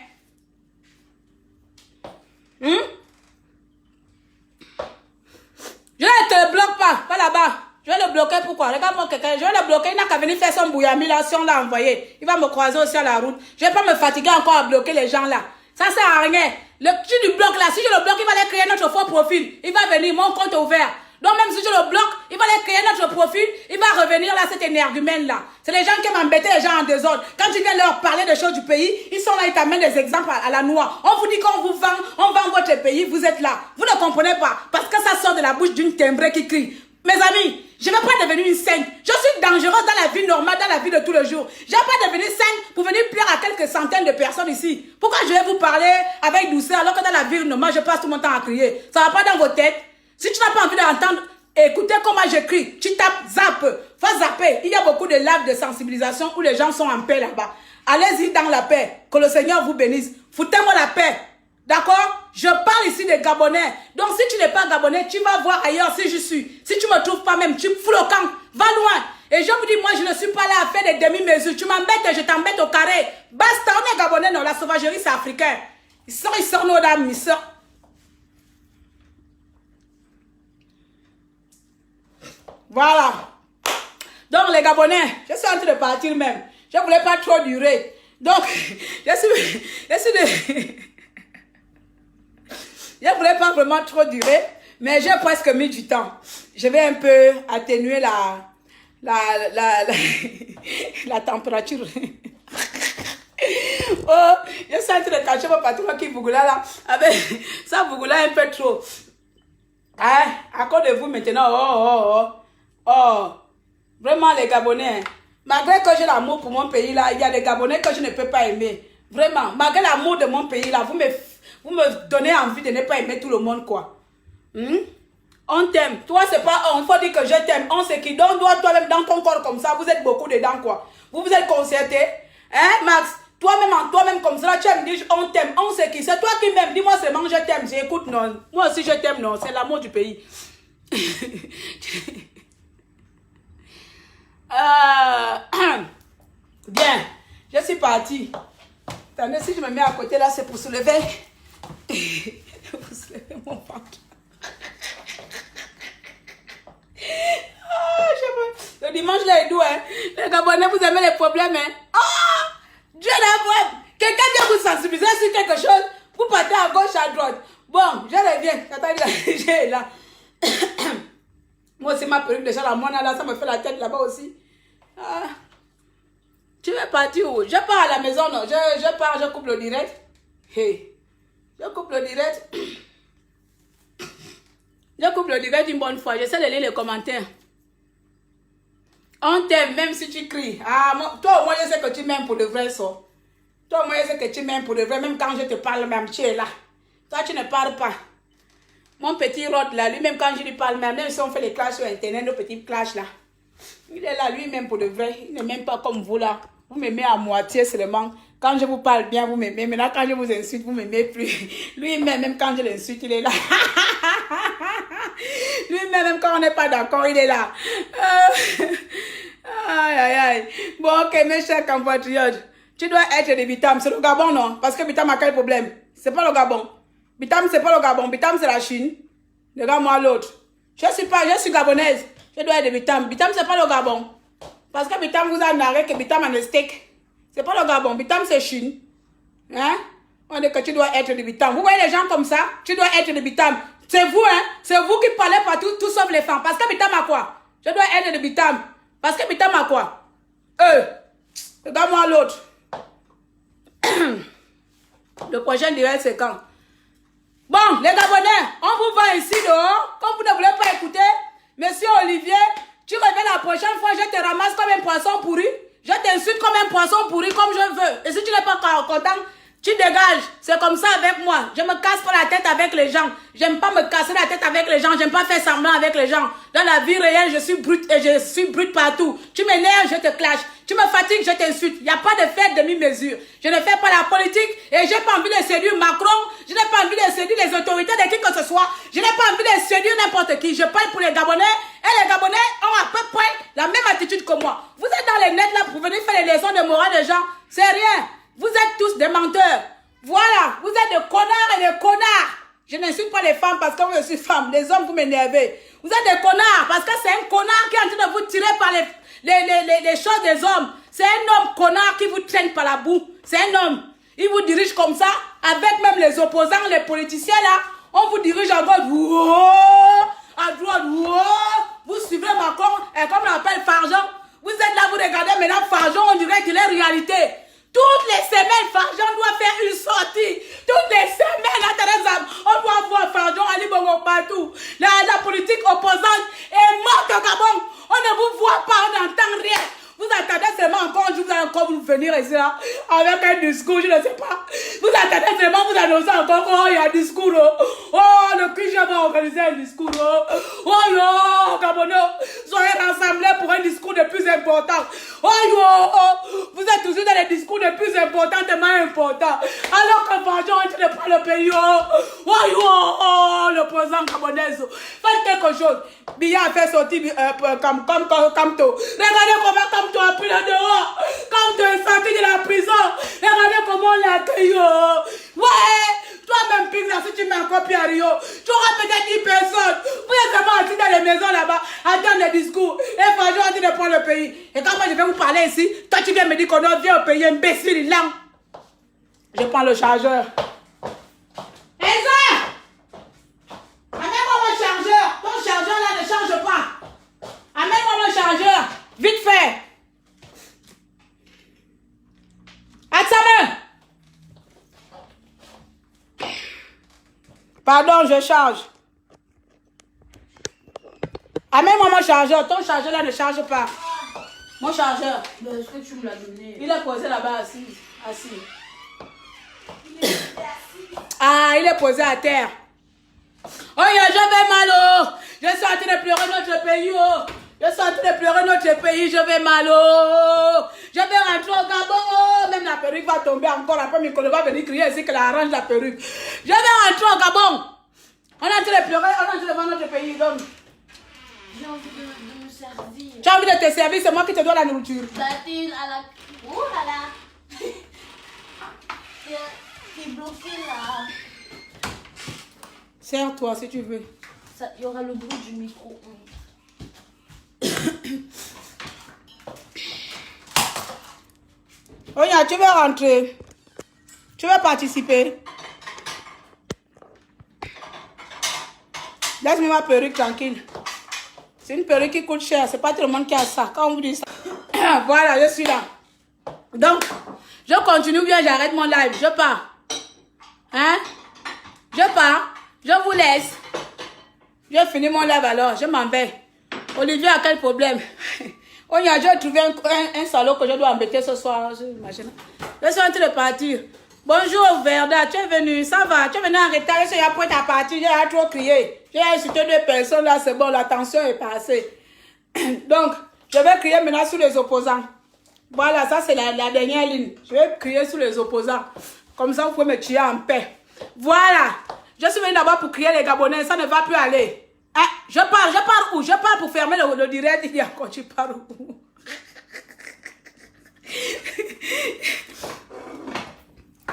Je ne te le bloque pas là-bas. Je vais le bloquer, pourquoi? Regarde-moi quelqu'un, je vais le bloquer, il n'a qu'à venir faire son bouillami là, si on l'a envoyé. Il va me croiser aussi à la route. Je ne vais pas me fatiguer encore à bloquer les gens là. Ça sert à rien. Si tu bloques là, si je le bloque, il va aller créer notre faux profil. Il va venir, mon compte est ouvert. Donc même si je le bloque, il va aller créer notre profil, il va revenir là, cet énergumène là. C'est les gens qui m'embêtent, les gens en désordre. Quand tu viens leur parler des choses du pays, ils sont là, ils t'amènent des exemples à la noix. On vous dit qu'on vous vend, on vend votre pays, vous êtes là. Vous ne comprenez pas, parce que ça sort de la bouche d'une timbrée qui crie. Mes amis, je ne vais pas devenir une sainte. Je suis dangereuse dans la vie normale, dans la vie de tous les jours. Je ne vais pas devenir sainte pour venir plaire à quelques centaines de personnes ici. Pourquoi je vais vous parler avec douceur alors que dans la vie normale, je passe tout mon temps à crier? Ça ne va pas dans vos têtes. Si tu n'as pas envie d'entendre, écoutez comment j'écris. Tu tapes zap, faut zapper. Il y a beaucoup de lives de sensibilisation où les gens sont en paix là-bas. Allez-y dans la paix. Que le Seigneur vous bénisse. Foutez-moi la paix. D'accord? Je parle ici des Gabonais. Donc si tu n'es pas Gabonais, tu vas voir ailleurs si je suis. Si tu ne me trouves pas même, tu fous le camp. Va loin. Et je vous dis, moi je ne suis pas là à faire des demi-mesures. Tu m'embêtes, je t'embête au carré. Basta, on est Gabonais, non. La sauvagerie c'est africain. Ils sortent nos dames, ils sortent. Voilà. Donc les Gabonais, je suis en train de partir même. Je ne voulais pas trop durer. Donc, je ne voulais pas vraiment trop durer, mais j'ai presque mis du temps. Je vais un peu atténuer la température. Oh, je suis en train de cacher mon patron qui bougoula là. Avec ça bougoula un peu trop. Hein? À cause de vous maintenant. Oh. Vraiment les Gabonais. Malgré que j'ai l'amour pour mon pays là, il y a des Gabonais que je ne peux pas aimer. Vraiment. Malgré l'amour de mon pays là, vous me donnez envie de ne pas aimer tout le monde, quoi. On t'aime. Toi, c'est pas on. Faut dire que je t'aime. On sait qui. Donc, toi-même dans ton corps comme ça, vous êtes beaucoup dedans, quoi. Vous êtes concertés. Hein, Max? Toi-même en toi-même comme ça, tu me dis on t'aime. On sait qui. C'est toi qui m'aimes. Dis-moi seulement je t'aime. J'écoute, non. Moi aussi, je t'aime, non. C'est l'amour du pays. Bien. Je suis partie. Attendez, si je me mets à côté là, c'est pour soulever. Pour soulever mon ventre. Le dimanche là est doux, hein. Les Gabonais, vous aimez les problèmes, hein. Dieu d'abord. Quelqu'un vient vous sensibiliser sur quelque chose. Vous partez à gauche, à droite. Bon, je reviens. Attendez, j'ai là. Moi aussi, ma perruque de Chalamone, là, ça me fait la tête là-bas aussi. Tu veux partir où? Je pars à la maison, non. Je pars, je coupe le direct. Hey, je coupe le direct. Je coupe le direct une bonne fois. J'essaie de lire les commentaires. On t'aime même si tu cries. Ah, toi au moins je sais que tu m'aimes pour de vrai, ça. Toi au moins je sais que tu m'aimes pour de vrai. Même quand je te parle, même tu es là. Toi tu ne parles pas. Mon petit Rod là, lui-même quand je lui parle, même si on fait les clashs sur internet, nos petits clashs là. Il est là lui-même pour de vrai. Il ne m'aime pas comme vous là. Vous m'aimez à moitié seulement. Quand je vous parle bien, vous m'aimez. Maintenant quand je vous insulte, vous m'aimez plus. Lui-même, même quand je l'insulte, il est là. Lui-même, quand on n'est pas d'accord, il est là. Aïe, aïe, aïe. Bon, ok, mes chers compatriotes. Tu dois être de Bitam. C'est le Gabon, non? Parce que Bitam a quel problème? C'est pas le Gabon. Bitam, c'est pas le Gabon. Bitam, c'est la Chine. Regarde-moi l'autre. Je suis gabonaise. Je dois être de Bitam. Bitam, c'est pas le Gabon. Parce que Bitam vous a narré que Bitam a le steak. C'est pas le Gabon. Bitam, c'est Chine. Hein? On dit que tu dois être de Bitam. Vous voyez les gens comme ça? Tu dois être de Bitam. C'est vous, hein? C'est vous qui parlez partout, tout sauf les femmes. Parce que Bitam a quoi? Je dois être de Bitam. Parce que Bitam a quoi? Regarde-moi l'autre. Le prochain direct, c'est quand? Bon, les Gabonais, on vous vend ici dehors. Comme vous ne voulez pas écouter, Monsieur Olivier, tu reviens la prochaine fois, je te ramasse comme un poisson pourri. Je t'insulte comme un poisson pourri, comme je veux. Et si tu n'es pas content, tu dégages. C'est comme ça avec moi. Je me casse pas la tête avec les gens. J'aime pas me casser la tête avec les gens. J'aime pas faire semblant avec les gens. Dans la vie réelle, je suis brute et je suis brute partout. Tu m'énerves, je te clash. Tu me fatigues, je t'insulte. Il n'y a pas de fait demi-mesure. Je ne fais pas la politique et j'ai pas envie de séduire Macron. Je n'ai pas envie de séduire les autorités de qui que ce soit. Je n'ai pas envie de séduire n'importe qui. Je parle pour les Gabonais et les Gabonais ont à peu près la même attitude que moi. Vous êtes dans les nets là pour venir faire les leçons de morale des gens. C'est rien. Vous êtes tous des menteurs. Voilà. Vous êtes des connards et des connards. Je n'insulte pas les femmes parce que je suis femme. Les hommes, vous m'énervez. Vous êtes des connards parce que c'est un connard qui est en train de vous tirer par les choses des hommes. C'est un homme connard qui vous traîne par la boue. C'est un homme. Il vous dirige comme ça, avec même les opposants, les politiciens là. On vous dirige en mode, wow, à droite, wow. Vous suivez Macron, et comme on l'appelle Fargeon. Vous êtes là, vous regardez maintenant Fargeon, on dirait qu'il est réalité. Toutes les semaines, Fargeon doit faire une sortie. Toutes les semaines, on doit voir Fargeon, Ali Bongo partout. La politique opposante est morte au Gabon. On ne vous voit pas, on n'entend rien. Vous attendez seulement encore un jour, vous allez encore vous venir ici là, avec un discours, je ne sais pas. Vous attendez seulement, vous annoncez encore, oh, il y a un discours, oh, le QG va organiser un discours, oh, yo, Gabonais, soyez rassemblés pour un discours de plus important. Oh, yo, oh, vous êtes toujours dans les discours de plus importants, tellement importants. Alors que Fargeon est en train de prendre le pays, oh, yo, oh, le président Gabonais, faites quelque chose. Biya a fait sortir comme Kamto. Regardez comment Kamto a pris le dehors. Kamto est sorti de la prison. Regardez comment on l'a accueilli. Ouais, toi-même, Pig, là, si tu mets encore Pierre Rio, tu auras peut-être 10 personnes. Vous êtes vraiment assis dans les maisons là-bas, à donner des discours. Et Fargeon a dit de prendre le pays. Et quand moi je vais vous parler ici, toi tu viens me dire qu'on doit venir au pays, imbécile, là. Je prends le chargeur. Elsa! Amène-moi mon chargeur. Ton chargeur là ne change pas. Amène-moi mon chargeur. Vite fait. À sa main. Pardon, je charge. Amène-moi mon chargeur. Ton chargeur là ne charge pas. Mon chargeur. Est-ce que tu me l'as donné? Il est posé là-bas assis. Ah, il est posé à terre. Oh, je vais mal, oh. Je suis en train de pleurer notre pays, oh. Je suis en train de pleurer notre pays, je vais mal, oh. Je vais rentrer au Gabon, oh. Même la perruque va tomber encore. Après, Mikolo va venir crier ici qu'elle arrange la perruque. Je vais rentrer au Gabon. On est en train de pleurer, on est en train de voir notre pays, donc. J'ai envie de me servir. Tu as envie de te servir, c'est moi qui te dois la nourriture. T'es à la... Oh là là. T'es bloqué là. Serre-toi si tu veux. Il y aura le bruit du micro. Oya, tu veux rentrer? Tu veux participer? Laisse-moi ma perruque tranquille. C'est une perruque qui coûte cher. C'est pas tout le monde qui a ça. Quand on vous dit ça. Voilà, je suis là. Donc, je continue ou bien j'arrête mon live. Je pars. Hein? Je pars. Je vous laisse. J'ai fini mon lave alors. Je m'en vais. Olivier a quel problème? Oh, j'ai trouvé un salaud que je dois embêter ce soir. Je suis en train de partir. Bonjour Verda, tu es venu, ça va? Tu es venu en retard, je suis prête à partir, j'ai trop crié. J'ai insulté 2 personnes là, c'est bon, la tension est passée. Donc, je vais crier maintenant sur les opposants. Voilà, ça c'est la dernière ligne. Je vais crier sur les opposants. Comme ça, vous pouvez me tuer en paix. Voilà. Je suis venu d'abord pour crier les Gabonais, ça ne va plus aller. Hein? Je pars où? Je pars pour fermer le direct. Il dit encore, tu pars où?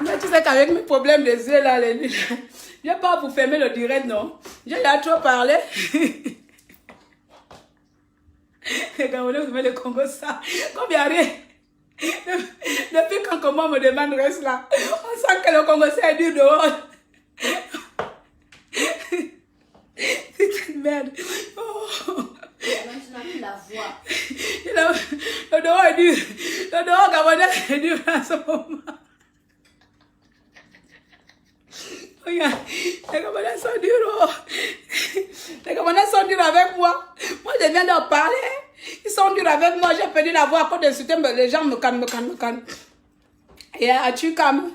Mais tu sais qu'avec mes problèmes des yeux là, je pars pour fermer le direct, non? J'ai trop parlé. Les Gabonais, vous mettez le Congo ça. Comme il n'y a rien. Depuis quand comment on me demande reste là, on sent que le Congo c'est dur dehors. C'est une merde. Oh. Même tu n'as plus la voix. Le dehors est dur. Le dehors Gabonais est dur en ce moment. Regarde, les Gabonais sont durs. Oh. Les Gabonais sont durs avec moi. Moi, je viens de parler. Ils sont durs avec moi. J'ai perdu la voix à cause d'insulter. Les gens me calment. Et as-tu calme?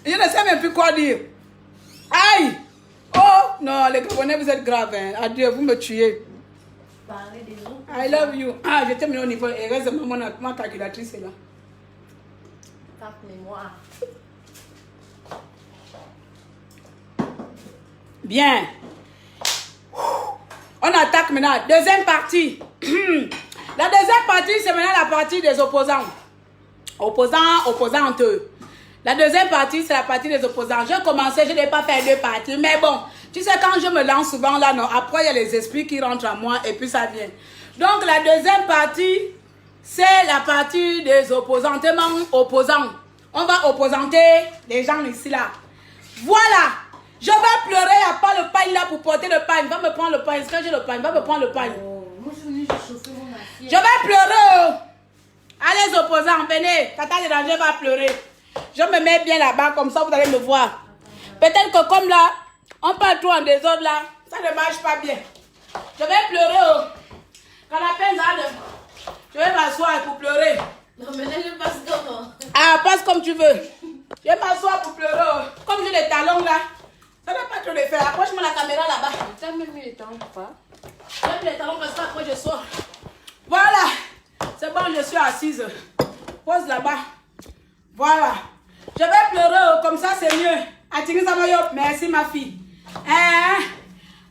Je ne sais même plus quoi dire. Aïe! Oh! Non, les Gabonais, vous êtes graves. Hein. Adieu, vous me tuez. Parler des autres. I love you. Ah, je t'aime au niveau. Et reste ma calculatrice est là. Carte mémoire. Bien. On attaque maintenant. Deuxième partie. La deuxième partie, c'est maintenant la partie des opposants. Opposantes. La deuxième partie, c'est la partie des opposants. J'ai commencé, je n'ai pas fait 2 parties. Mais bon, tu sais, quand je me lance souvent là, non, après, il y a les esprits qui rentrent à moi et puis ça vient. Donc, la deuxième partie, c'est la partie des opposantement opposants. On va opposanter les gens ici, là. Voilà. Je vais pleurer, il n'y a pas le pain là pour porter le pain. Va me prendre le pain. Est-ce que j'ai le pain? Va me prendre le pain. Oh, moi, je suis venue chauffer mon assiette. Je vais pleurer. Allez, opposants, venez. Tata Déranger va pleurer. Je me mets bien là-bas, comme ça, vous allez me voir. Peut-être que comme là, on parle trop en désordre là, ça ne marche pas bien. Je vais pleurer. Quand la peine je vais m'asseoir pour pleurer. Non, mais là, je passe comment? Ah, passe comme tu veux. Je vais m'asseoir pour pleurer. Comme j'ai les talons là, ça ne va pas trop le faire. Approche-moi la caméra là-bas. Tu as même mis les talons ou pas? J'ai mis les talons parce qu'après je sors. Voilà. C'est bon, je suis assise. Pose là-bas. Voilà. Je vais pleurer, comme ça c'est mieux. Attirez ça, merci ma fille. Hein?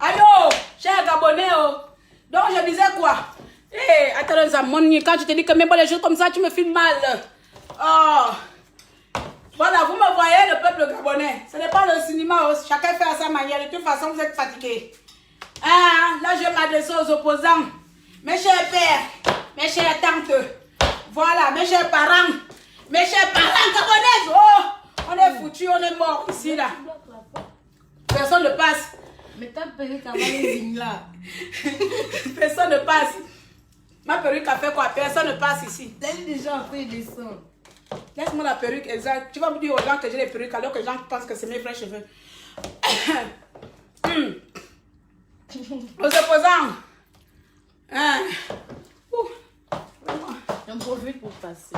Allô, cher Gabonais. Donc je disais quoi? Eh, attends, ça monnie. Quand je te dis que même pas les choses comme ça, tu me filmes mal. Oh. Voilà, vous me voyez, le peuple gabonais. Ce n'est pas le cinéma, chacun fait à sa manière. De toute façon, vous êtes fatigués. Ah, là, je m'adresse aux opposants. Mes chers pères, mes chères tantes. Voilà, mes chers parents. Mes chers parents gabonaises. Oh, on est foutus, on est morts ici, là. Personne ne passe. Mais ta perruque a mal les vignes là. Personne ne passe. Ma perruque a fait quoi? Personne ne passe ici. T'as déjà fait descendre. Laisse-moi la perruque exacte. Tu vas me dire aux gens que j'ai les perruques alors que les gens pensent que c'est mes vrais cheveux. Aux opposants. Hein? J'en profite pour passer.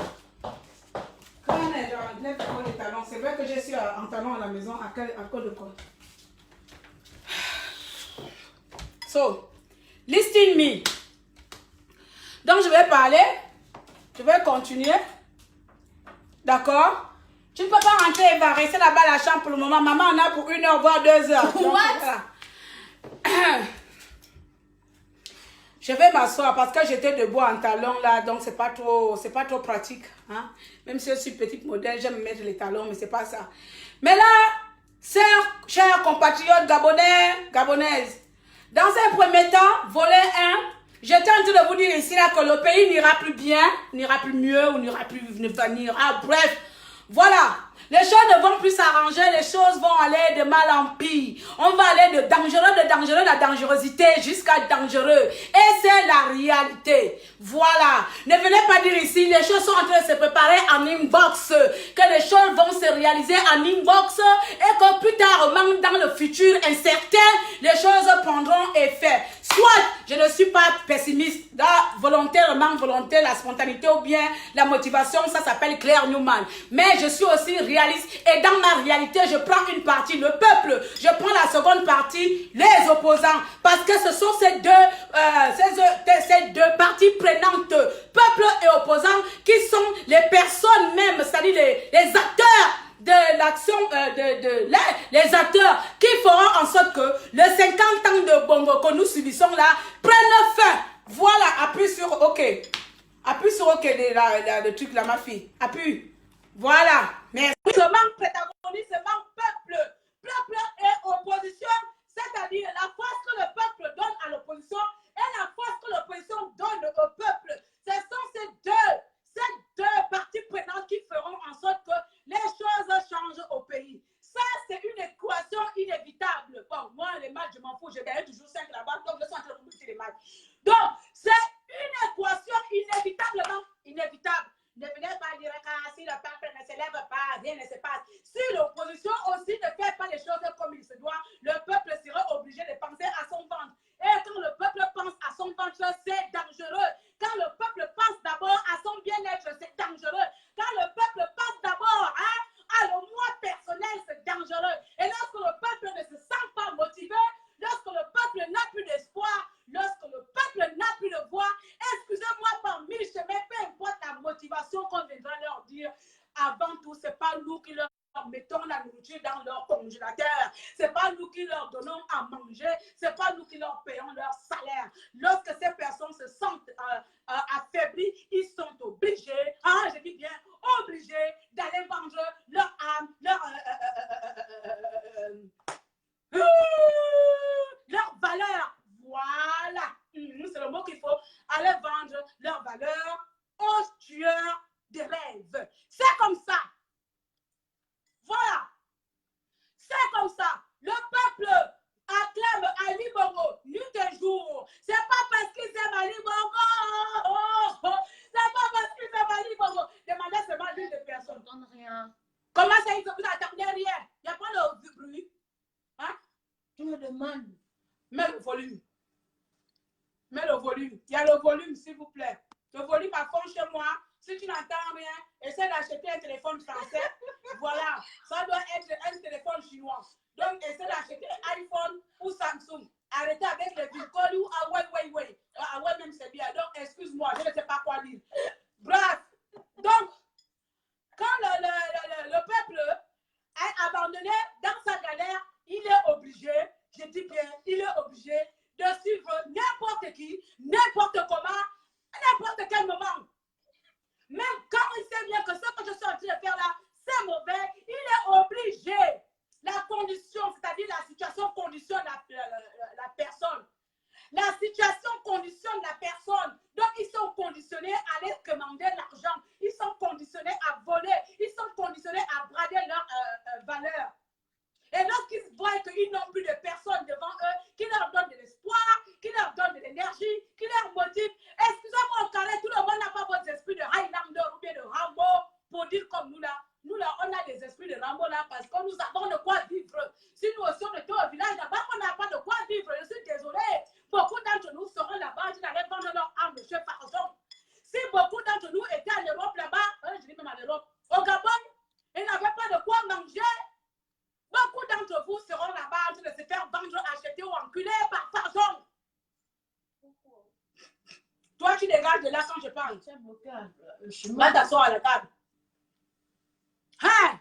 Quand on est dans les talons, c'est vrai que je suis en talons à la maison à cause de quoi? So, listen me. Donc, je vais parler. Je vais continuer. D'accord? Tu ne peux pas rentrer et va rester là-bas à la chambre pour le moment. Maman en a pour 1 heure, voire 2 heures. Donc, What? voilà. Je vais m'asseoir parce que j'étais debout en talons là, donc c'est pas trop pratique. Hein? Même si je suis petite modèle, j'aime mettre les talons, mais c'est pas ça. Mais là, chers compatriotes gabonais, gabonaises, dans un premier temps, volet 1, j'étais en train de vous dire ici là que le pays n'ira plus bien, n'ira plus mieux ou n'ira plus venir. Ah, bref, Voilà. Les choses ne vont plus s'arranger, les choses vont aller de mal en pire. On va aller de dangereux, la dangerosité jusqu'à dangereux. Et c'est la réalité. Voilà. Ne venez pas dire ici, les choses sont en train de se préparer en inbox, que les choses vont se réaliser en inbox et que plus tard, même dans le futur incertain, les choses prendront effet. Soit je ne suis pas pessimiste, la volonté, la spontanéité ou bien la motivation, ça s'appelle Claire Newman. Mais je suis aussi réaliste et dans ma réalité, je prends une partie, le peuple, je prends la seconde partie, les opposants. Parce que ce sont ces deux parties prenantes, peuple et opposants, qui sont les personnes même, c'est-à-dire les acteurs de l'action, les acteurs qui feront en sorte que les 50 ans de bongo que nous subissons là prennent fin. Voilà, appuie sur OK. Appuie sur OK, le truc là, ma fille. Appuie. Voilà. Mais ce manque protagoniste, ce manque peuple et opposition, c'est-à-dire la force que le peuple donne à l'opposition et la force que l'opposition donne au peuple. Ce sont ces deux parties prenantes qui feront en sorte que les choses changent au pays. Ça, c'est une équation inévitable. Bon, moi, les matchs, je m'en fous. Je gagne toujours 5 là-bas, donc je suis en train de multiplier les matchs. Donc, c'est une équation inévitablement inévitable. Ne venez pas dire que si le peuple ne se lève pas, rien ne se passe. Si l'opposition aussi ne fait pas les choses comme il se doit, le peuple sera obligé de penser à son ventre. Et quand le peuple pense à son ventre, c'est dangereux. Quand le peuple pense d'abord à son bien-être, c'est dangereux. Quand le peuple pense d'abord à le moi personnel, c'est dangereux. Et lorsque le peuple ne se sent pas motivé, lorsque le peuple n'a plus d'espoir, lorsque le peuple n'a plus de voix, excusez-moi, par mille chemins, peu importe la motivation qu'on viendra leur dire, avant tout, c'est pas nous qui leur mettons la nourriture dans leur congélateur, c'est pas nous qui leur donnons à manger, c'est pas nous qui leur payons leur salaire. Lorsque ces personnes se sentent affaiblies, ils sont obligés, je dis bien obligés, d'aller vendre leur âme, leur valeur. Voilà, c'est le mot qu'il faut. Aller vendre leur valeur aux tueurs de rêves. C'est comme ça. Voilà. C'est comme ça. Le peuple acclame Ali Bongo nuit et jour. C'est pas parce qu'ils aiment Ali Bongo. C'est pas parce qu'ils aiment Ali Bongo. Demandez seulement l'une des personnes. On ne donne rien. Comment ça, ils n'attendent rien? Il n'y a pas de bruit. Hein? Tu me demandes. Mets le volume. Mets le volume. Il y a le volume, s'il vous plaît. Le volume à fond chez moi. Si tu n'entends rien, essaie d'acheter un téléphone français. Voilà. Ça doit être un téléphone chinois. Donc, essaie d'acheter iPhone ou Samsung. Arrêtez avec les vilcoles ou Huawei. Huawei même c'est bien. Donc, excuse-moi, je ne sais pas quoi dire. Bref. Donc, quand le peuple est abandonné dans sa galère, il est obligé, je dis bien, il est obligé de suivre n'importe qui, n'importe comment, à n'importe quel moment. Même quand il sait bien que ce que je suis en train de faire là, c'est mauvais, il est obligé. La condition, c'est-à-dire la situation conditionne la personne. La situation conditionne la personne. Donc, ils sont conditionnés à aller commander l'argent. Ils sont conditionnés à voler. Ils sont conditionnés à brader leur valeur. Et lorsqu'ils voient qu'ils n'ont plus de personnes devant eux, qui leur donnent de l'espoir, qui leur donnent de l'énergie, qui leur motivent. Excusez-moi au carré, tout le monde n'a pas votre esprit de Highlander ou bien de Rambo pour dire comme nous là. Nous là, on a des esprits de Rambo là parce que nous avons de quoi vivre. Si nous aussi on était au village là-bas, on n'a pas de quoi vivre. Je suis désolée. Beaucoup d'entre nous seront là-bas, ils allaient vendre leur âme de chef par exemple. Si beaucoup d'entre nous étaient en Europe là-bas, je dis même en Europe, au Gabon, ils n'avaient pas de quoi manger. Beaucoup d'entre vous seront là-bas en train de se faire vendre, acheter ou enculer par Farzon. Toi, tu dégages de là quand je parle. Va t'asseoir à la table. Hein?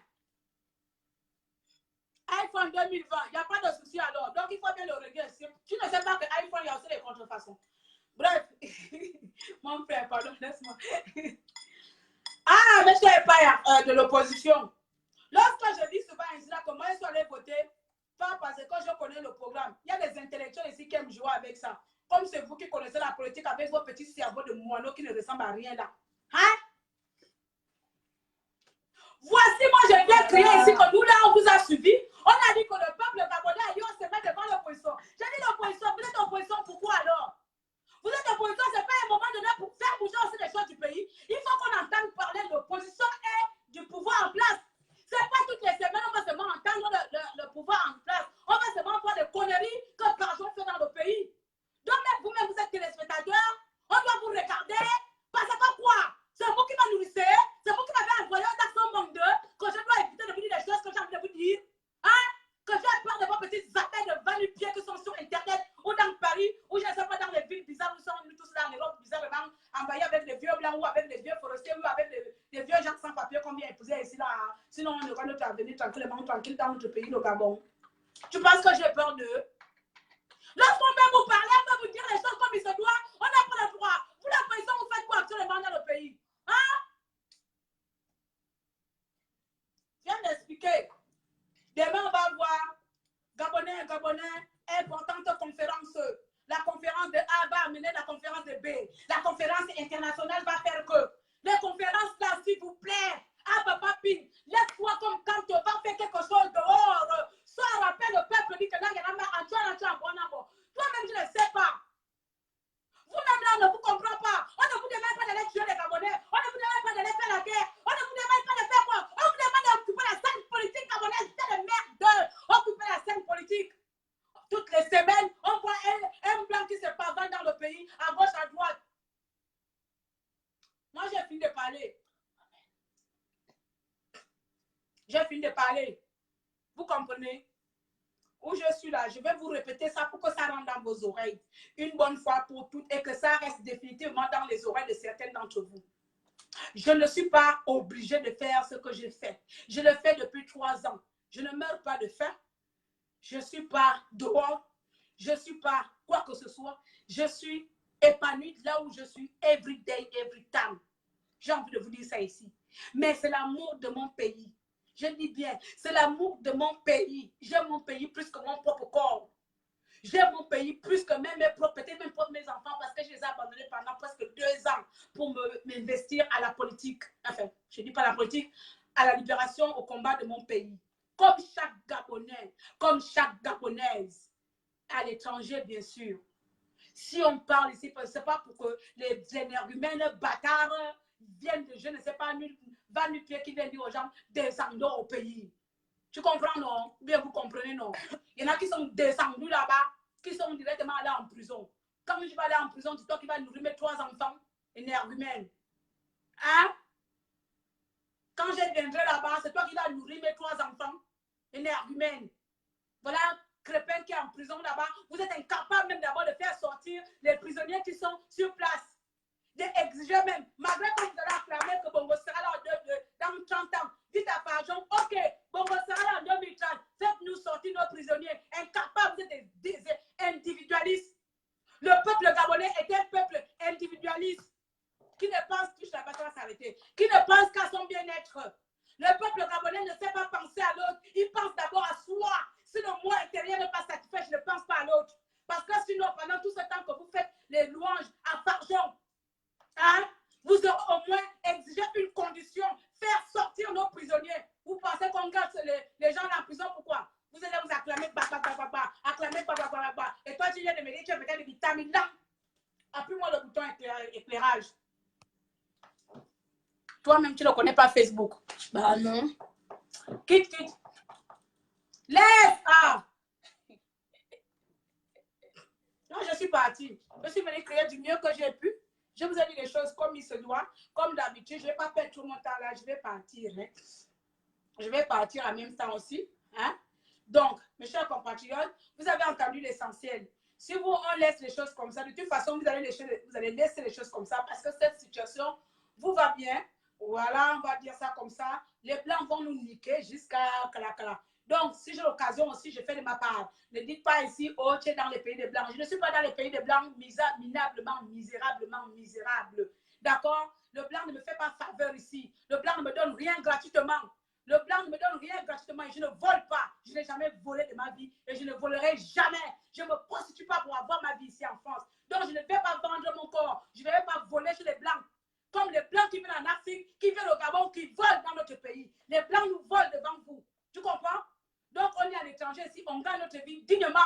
iPhone 2020, il n'y a pas de souci alors. Donc, il faut bien le régler. Tu ne sais pas que iPhone, il y a aussi des contrefaçons. Bref, mon frère, pardon, laisse-moi. Ah, mais je n'avais pas de l'opposition. Lorsque je dis souvent ainsi là, comment ils sont allés voter, pas parce que je connais le programme. Il y a des intellectuels ici qui aiment jouer avec ça. Comme c'est vous qui connaissez la politique avec vos petits cerveaux de moineaux qui ne ressemblent à rien là. Hein? Voici, moi, je viens crier ici que nous, là, on vous a suivi. On a dit que le peuple gabonais a dit on se met devant l'opposition. J'ai dit l'opposition, vous êtes opposition, pourquoi alors? Vous êtes opposition, c'est pas un moment donné pour faire bouger aussi les choses du pays. Il faut qu'on entende parler de l'opposition et du pouvoir en place. C'est pas toutes les semaines, on va seulement entendre le pouvoir en place. On va seulement voir des conneries que Barjon fait dans le pays. Donc, même vous-même, vous êtes téléspectateurs, on doit vous regarder. Parce que quoi? C'est vous qui m'a nourrissé, c'est vous qui m'avez envoyé un accent manque d'eux, que je dois éviter de vous dire des choses que j'ai envie de vous dire. Hein? Que j'ai peur de vos petits appels de 20 000 pieds qui sont sur Internet ou dans Paris, ou je ne sais pas dans les villes bizarres où nous tous là en Europe, bizarrement envoyés avec les vieux blancs ou avec les vieux forestiers ou avec les vieux gens sans papier qu'on vient épouser ici là. Hein? Sinon, on aura notre avenir tranquillement, tranquille dans notre pays, le Gabon. Tu penses que j'ai peur d'eux? Lorsqu'on va vous parler, on va vous dire les choses comme il se doit, on n'a pas le droit. Vous, la présidente, vous faites quoi actuellement dans le pays? Hein? Je viens d'expliquer. Demain, on va voir Gabonais, importante conférence. La conférence de A va amener la conférence de B. La conférence internationale va faire que. Les conférences là, s'il vous plaît. Ah, papa Pin, laisse-toi comme quand tu vas faire quelque chose dehors. Soit rappelle le peuple, dit que là, il y en a marre, toi-même, je ne sais pas. Vous-même là, on ne vous comprend pas. On ne vous demande pas d'aller tuer les Gabonais. On ne vous demande pas d'aller faire la guerre. On ne vous demande pas de faire quoi. On vous demande d'occuper la scène politique gabonaise. C'est de merde. Occuper la scène politique. Toutes les semaines, on voit un blanc qui se pavane dans le pays, à gauche, à droite. Moi, j'ai fini de parler. J'ai fini de parler. Vous comprenez? Où je suis là, je vais vous répéter ça pour que ça rentre dans vos oreilles. Une bonne fois pour toutes et que ça reste définitivement dans les oreilles de certains d'entre vous. Je ne suis pas obligée de faire ce que j'ai fait. Je le fais depuis 3 ans. Je ne meurs pas de faim. Je ne suis pas dehors. Je ne suis pas quoi que ce soit. Je suis épanouie là où je suis every day, every time. J'ai envie de vous dire ça ici. Mais c'est l'amour de mon pays. Je dis bien, c'est l'amour de mon pays. J'aime mon pays plus que mon propre corps. J'aime mon pays plus que même mes propres, peut-être même pour mes enfants, parce que je les ai abandonnés pendant presque 2 ans pour m'investir à la politique. Enfin, je ne dis pas la politique, à la libération, au combat de mon pays. Comme chaque Gabonais, comme chaque Gabonaise, à l'étranger, bien sûr. Si on parle ici, ce n'est pas pour que les énergumènes bâtards viennent de, je ne sais pas, 20 000 pieds qui viennent dire aux gens, descendons au pays. Tu comprends, non? Bien, vous comprenez, non? Il y en a qui sont descendus là-bas, qui sont directement allés en prison. Quand je vais aller en prison, c'est toi qui vas nourrir mes 3 enfants énergumènes. Hein? Quand je viendrai là-bas, c'est toi qui vas nourrir mes 3 enfants énergumènes. Voilà, Crépin qui est en prison là-bas. Vous êtes incapable même d'abord de faire sortir les prisonniers qui sont sur place. D'exiger même, malgré que vous allez acclamer que Bongo sera là dans 30 ans. Dites à Farjon, ok, Bongo sera là en 2030. Faites-nous sortir nos prisonniers. Incapables, vous êtes des individualistes. Le peuple gabonais est un peuple individualiste qui ne pense, touche la bataille va s'arrêter, qui ne pense qu'à son bien-être. Le peuple gabonais ne sait pas penser à l'autre. Il pense d'abord à soi. Si le moi intérieur n'est pas satisfait, je ne pense pas à l'autre. Parce que sinon, pendant tout ce temps que vous faites les louanges à Farjon, hein, vous aurez au moins exigé une condition, faire sortir nos prisonniers. Vous pensez qu'on garde les gens en prison, pourquoi? Vous allez vous acclamer, acclamer, et toi, tu viens de me dire, tu as peut-être des vitamines là. Appuie-moi le bouton éclairage. Toi-même, tu ne connais pas Facebook. Bah non. Quitte. Laisse! Ah! Non, je suis partie. Je suis venue créer du mieux que j'ai pu. Je vous ai dit les choses comme il se doit. Comme d'habitude, je ne vais pas perdre tout mon temps là. Je vais partir. Hein. Je vais partir en même temps aussi. Hein. Donc, mes chers compatriotes, vous avez entendu l'essentiel. Si vous, on laisse les choses comme ça, de toute façon, vous allez laisser les choses comme ça parce que cette situation vous va bien. Voilà, on va dire ça comme ça. Les Blancs vont nous niquer jusqu'à Kalakala. Donc, si j'ai l'occasion aussi, je fais de ma part. Ne dites pas ici, oh, tu es dans les pays des Blancs. Je ne suis pas dans les pays des Blancs minablement, misérablement misérable. D'accord? Le Blanc ne me fait pas faveur ici. Le Blanc ne me donne rien gratuitement. Le Blanc ne me donne rien gratuitement et je ne vole pas. Je n'ai jamais volé de ma vie et je ne volerai jamais. Je ne me prostitue pas pour avoir ma vie ici en France. Donc, je ne vais pas vendre mon corps. Je ne vais pas voler chez les Blancs. Comme les Blancs qui viennent en Afrique, qui viennent au Gabon, qui volent dans notre pays. Les Blancs nous volent devant vous. Tu comprends? Donc, on est à l'étranger ici, on gagne notre vie dignement.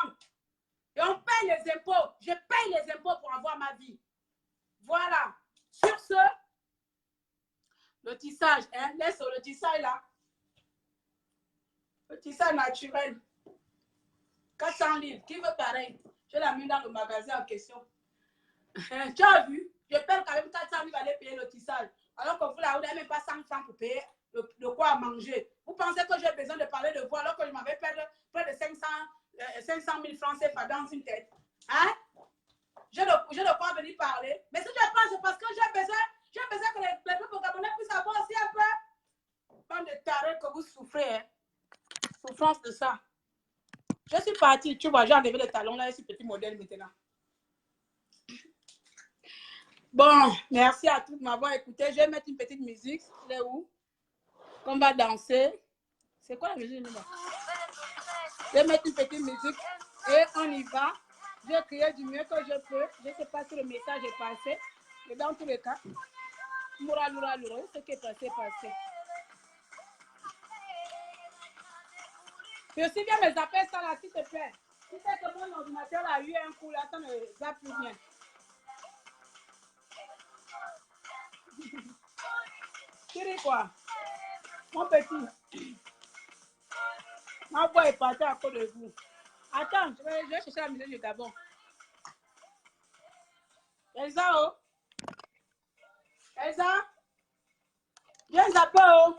Et on paye les impôts. Je paye les impôts pour avoir ma vie. Voilà. Sur ce, le tissage, hein, laisse le tissage là. Le tissage naturel. 400 livres. Qui veut pareil? Je l'ai mis dans le magasin en question. Tu as vu? Je paye quand même 400 livres aller payer le tissage. Alors que vous là, vous n'avez même pas 100 francs pour payer de quoi manger. Vous pensez que j'ai besoin de parler de vous alors que je m'avais perdu près de 500 000 francs CFA dans une tête. Hein? J'ai de quoi venir parler. Mais si je pense, c'est parce que j'ai besoin que les peuples gabonais puissent avoir aussi un peu. Bande de tarés que vous souffrez. Hein? Souffrance de ça. Je suis partie, tu vois, j'ai enlevé les talons là, et ce petit modèle maintenant. Bon, merci à tous de m'avoir écouté. Je vais mettre une petite musique. Elle est où? Qu'on va danser. C'est quoi la musique là? Je vais mettre une petite musique et on y va. Je vais crier du mieux que je peux. Je ne sais pas si le message est passé. Mais dans tous les cas, moura, loura, loura, ce qui est passé, passé. Et aussi bien mes appels, ça là, s'il te plaît. Si c'est que mon ordinateur a eu un coup là, ça ne va plus bien. Tu dis quoi? Mon petit. Ma voix est partie à cause de vous. Attends, je vais chercher la musique du Gabon. Elsa, oh. Elsa. Viens zapper, oh.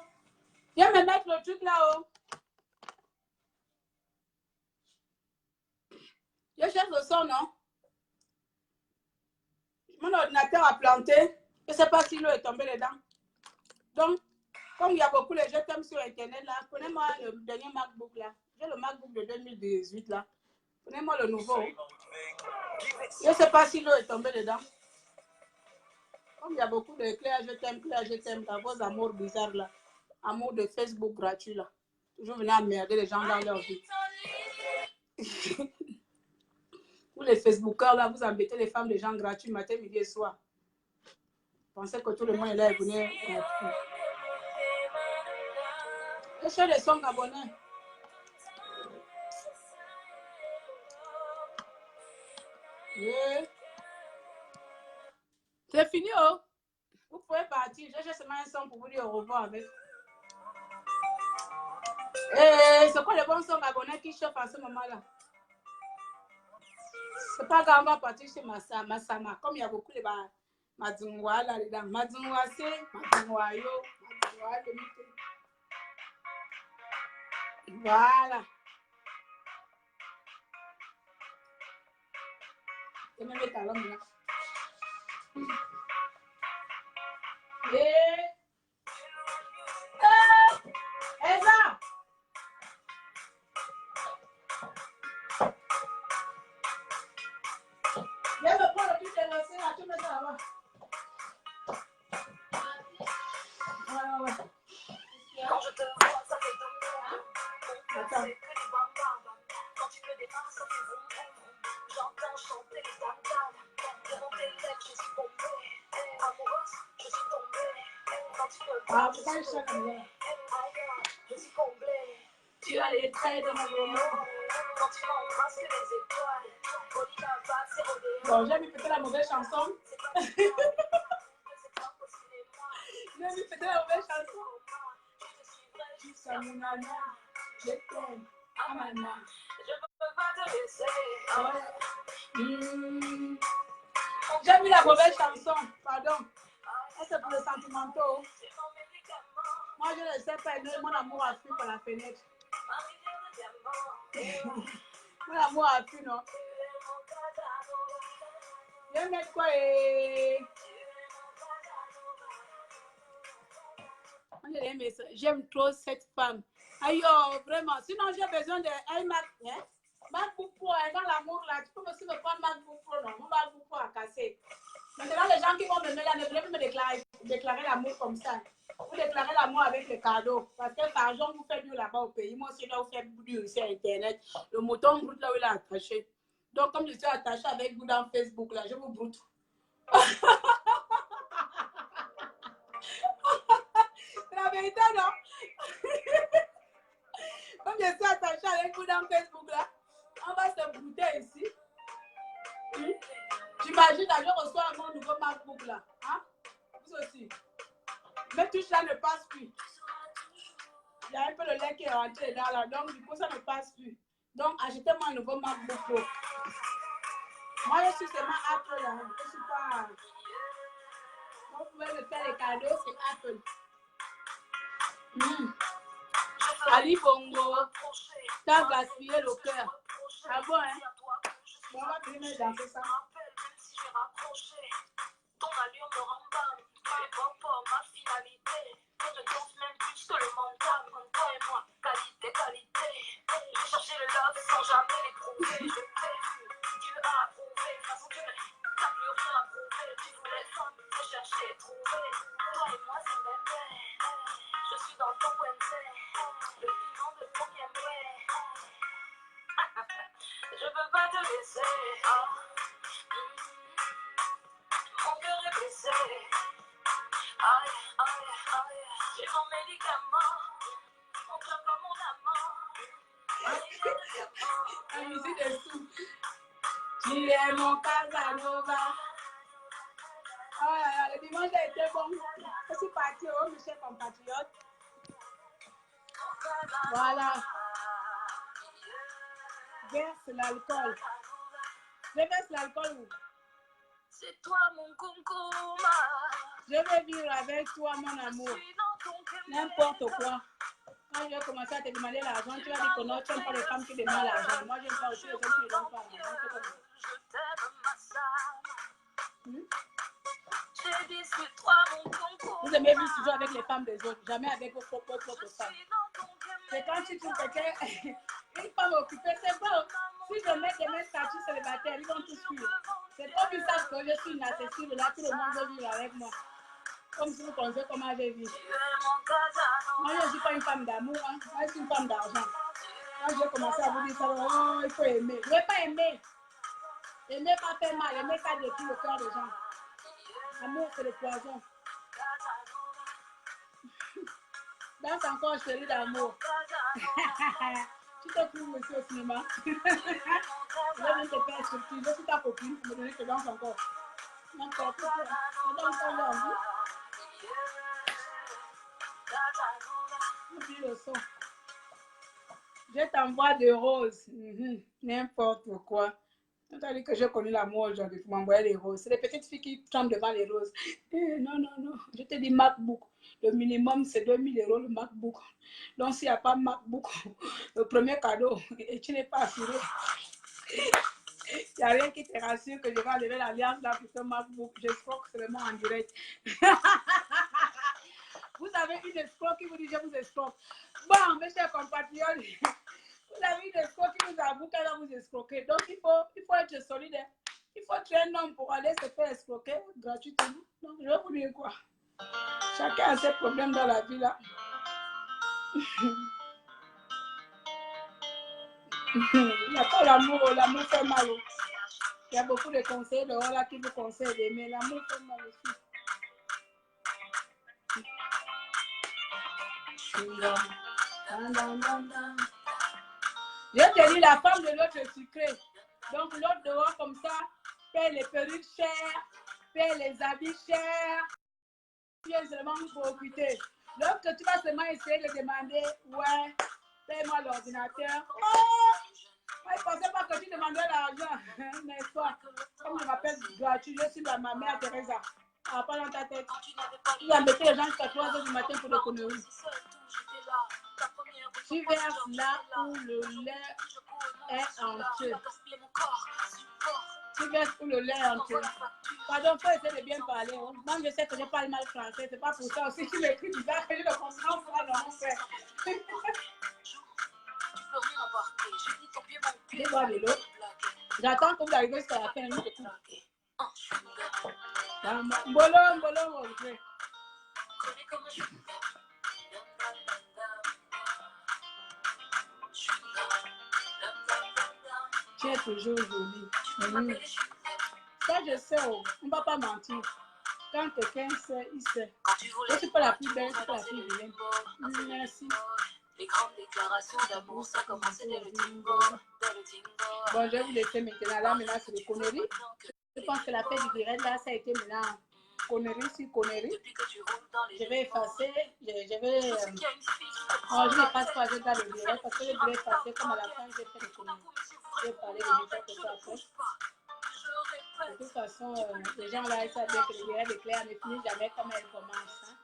Viens me mettre le truc là, oh. Je cherche le son, non? Mon ordinateur a planté. Je ne sais pas si l'eau est tombée dedans. Donc, comme il y a beaucoup de gens qui aiment sur Internet, là, prenez-moi le dernier MacBook, là. J'ai le MacBook de 2018, là. Prenez-moi le nouveau. Je ne sais pas si l'eau est tombée dedans. Comme il y a beaucoup de clés, je t'aime, dans vos amours bizarres, là. Amour de Facebook gratuit, là. Toujours venir emmerder les gens dans leur vie. Vous, les Facebookers, là, vous embêtez les femmes, les gens gratuits, matin, midi et soir. Pensez que tout le monde est là et venez gratuit. Je fais les sons gabonais. Yeah. C'est fini, oh. Vous pouvez partir. J'ai seulement un son pour vous dire au revoir avec. Et c'est quoi le bon son gabonais qui chauffe à ce moment-là? C'est pas grave, on va partir chez Massama. Comme il y a beaucoup de Madzungwa là-dedans. Madzungwa c'est, Madzungwa yo, Madzungwa le. Voilà. Je vais mettre à l'homme là. Et... Elsa! Viens me prendre le truc de lancer là, tu mets ça là-bas. Ouais. Quand je te vois, ça fait comme attends. Quand tu me dépasses, ça fait vroom vroom. J'entends chanter les dam-dam. Devant tes lèvres, je suis tombée. Amoureuse, je suis tombée. Quand tu me vois, je suis comblée. Tu as les traits de mon vélo. Quand tu m'embrasses, que les étoiles. Bon, j'ai mis peut-être la mauvaise chanson. J'ai mis peut-être la mauvaise chanson. Jusqu'à mon âme, je t'aime, Amana. Je ne peux pas te laisser. Ah ouais. J'ai mis la mauvaise chanson, pardon. C'est pour le sentimental. Moi, je ne sais pas, mon amour a fui par la fenêtre. Mon amour a fui, non? Je vais mettre quoi? J'aime trop cette femme. Aïe, vraiment. Sinon, j'ai besoin d'un MacBook Pro dans l'amour là. Tu peux aussi me prendre MacBook Pro, non? Mon MacBook Pro a cassé. Maintenant, les gens qui vont me mettre là ne veulent plus me déclarer l'amour comme ça. Vous déclarez l'amour avec les cadeaux. Parce que l'argent vous fait mieux là-bas au pays. Moi aussi, là, vous faites mieux sur Internet. Le mouton brut là où il est attaché. Donc, comme je suis attachée avec vous dans Facebook là, je vous broute. vérité, non? Comme je suis attachée avec vous dans Facebook, là, on va se brouter ici. J'imagine, je reçois mon nouveau MacBook, là. Hein? Vous aussi. Mais tout ça ne passe plus. Il y a un peu le lait qui est rentré dedans, là. Donc, du coup, ça ne passe plus. Donc, achetez-moi un nouveau MacBook Pro. Moi, je suis seulement Apple, là. Je ne suis pas... Vous pouvez me faire les cadeaux, c'est Apple. Ali Bongo, t'as gaspillé le cœur. Ah bon, hein? Bon, on va finir danser ça. Ton allure me rembame, pas ma finalité. Je ne danse même plus que le mental. Toi et moi, qualité, qualité. J'ai cherché le love sans jamais l'éprouver. Je t'ai vu, Dieu a approuvé. De toute façon, tu n'as plus rien à prouver. Tu voulais femme, j'ai cherché, trouvé. Toi et moi, c'est même. Je suis dans ton Wednesday. Le piment de premier mai. Je peux pas te laisser. Mon cœur est blessé. Aïe, aïe, aïe. J'ai mon médicament. Mon cœur comme mon amant. La musique est sous. Tu es mon Casanova. Oh là là, le dimanche a été bon. Je suis partie au mes chers compatriotes. Voilà. Verse l'alcool. Je verse l'alcool où? C'est toi mon concombre. Je vais vivre avec toi, mon amour. N'importe quoi. Quand je vais commencer à te demander l'argent, tu vas dire que non, tu n'aimes pas les femmes qui demandent l'argent. Moi, je n'aime pas aussi les femmes qui ne donnent pas l'argent. Je t'aime, ma Sam. J'ai dit c'est toi mon concombre. Vous aimez vivre toujours avec les femmes des autres, jamais avec vos propres femmes. C'est quand tu trouves quelqu'un, une femme occupée, c'est bon. Si je mets des mains statuts célibataires, ils vont tous suivre. C'est comme ils savent que je suis inaccessible, là, tout le monde veut vivre avec moi. Comme si vous connaissez comment je vis. Moi, je ne suis pas une femme d'amour, hein. Moi, je suis une femme d'argent. Quand je vais commencer à vous dire ça, oh, il faut aimer. Je ne vais pas aimer. Aimer pas faire mal, aimer ça détruit le cœur des gens. L'amour, c'est le poison. Danse encore, chérie d'amour. Tu te trouves aussi au cinéma. Je vais même te faire surprise. Je suis ta copine pour me donner que danse encore. N'importe quoi. Je danse encore là. Oublie le son. Je t'envoie des roses. N'importe quoi. Tu as dit que j'ai connu l'amour aujourd'hui pour m'envoyer les roses. C'est les petites filles qui tombent devant les roses. Non, non, non. Je te dis MacBook. Le minimum, c'est 2000 € le MacBook. Donc, s'il n'y a pas MacBook, le premier cadeau, et tu n'es pas assuré. Il n'y a rien qui te rassure que je vais enlever l'alliance là pour ce MacBook. J'escroque seulement en direct. Vous avez une escroque qui vous dit je vous escroque. Bon, mes chers compatriotes, vous avez une escroque qui vous avoue qu'elle va vous escroquer. Donc, il faut être solidaire. Il faut être un homme pour aller se faire escroquer gratuitement. Donc, je vais vous dire quoi. Chacun a ses problèmes dans la vie là. Il n'y a pas l'amour, l'amour fait mal. Il y a beaucoup de conseils dehors là qui vous conseillent d'aimer. L'amour fait mal aussi. Je te dis, la femme de l'autre est sucrée. Donc l'autre dehors comme ça, paie les perruques chères, paie les habits chers. Tu es seulement profiter. Donc tu vas seulement essayer de demander, ouais, paie-moi l'ordinateur. Oh! Je ne pensais pas que tu demandais l'argent, n'est-ce pas? Comme je m'appelle gratuit, je suis ma mère Teresa. Ah, pas dans ta tête. Tu vas embêter les gens jusqu'à 3 h du matin pour des conneries. Tu verses là où le lait est entier. Tu verses où le lait est entier. Pardon, il faut essayer de bien parler. Hein. Moi, je sais que je parle mal français. C'est pas pour ça. Si tu m'écris bizarre, je le comprends pas dans mon frère. Dis-moi de l'eau. J'attends que vous arrivez jusqu'à la fin. Bolon, bolon, ok. Tu es toujours jolie. Ça, je sais, on ne va pas mentir. Quand quelqu'un sait, il sait. Quand tu Je voulais suis pas la plus tu belle, je suis pas montrais la danser plus le vilaine. limbo. Merci. Les grandes déclarations d'amour, ça commençait dès le tingo. Dès le tingo. Bon, je vais vous laisser maintenant. Là, maintenant, c'est les conneries. Je pense que la fête du direct, là, ça a été maintenant conneries sur conneries. Depuis que tu roules dans les Je vais effacer. Je vais. Je sais qu'il y a une fille. Non, je ne passe pas avec dans le direct parce que le direct est passé comme à la fin, j'ai fait des conneries. Je vais parler de n'importe quoi après. De toute façon, les gens là, ils savent bien que le direct est clair, ne finit jamais comme elle commence. Hein.